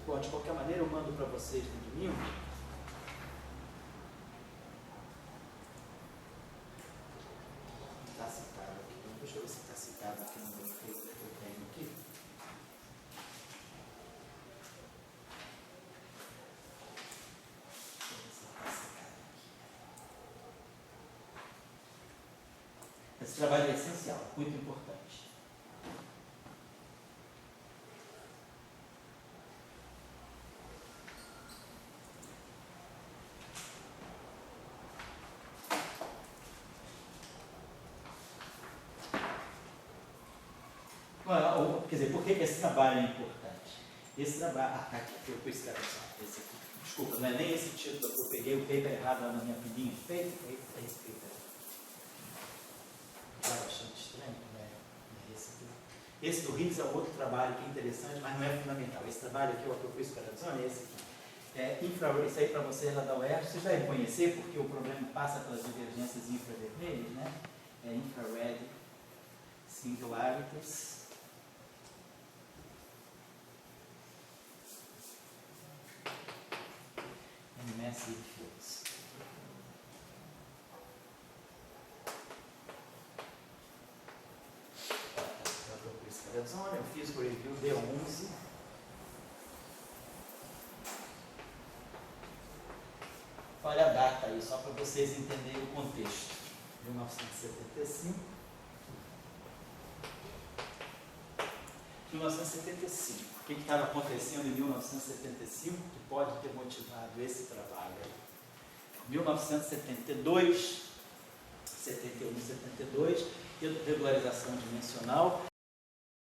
Bom, de qualquer maneira, eu mando para vocês no domingo. Está citado aqui. Então, deixa eu ver se está citado aqui no meu paper que eu tenho aqui. Deixa eu ver se está citado aqui. Esse trabalho é essencial, muito importante. Quer dizer, por que esse trabalho é importante? Esse trabalho... tá aqui, eu escrevi só. Esse aqui. Desculpa, não é nem esse título que eu peguei o paper errado lá na minha pilhinha de paper. É esse paper. Estava achando estranho, não é esse aqui. Esse do Higgs é outro trabalho que é interessante, mas não é fundamental. Esse trabalho aqui, o Appelquist Carazzone, é esse aqui. Isso aí para vocês lá da UERJ, vocês devem conhecer, porque o problema passa pelas divergências infravermelhas, né? É infrared singularities. Zip Fields. Eu fiz o review D11. Olha a data aí, só para vocês entenderem o contexto. 1975. 1975. O que estava acontecendo em 1975 que pode ter motivado esse trabalho aí? 1972, 71, 72, regularização dimensional,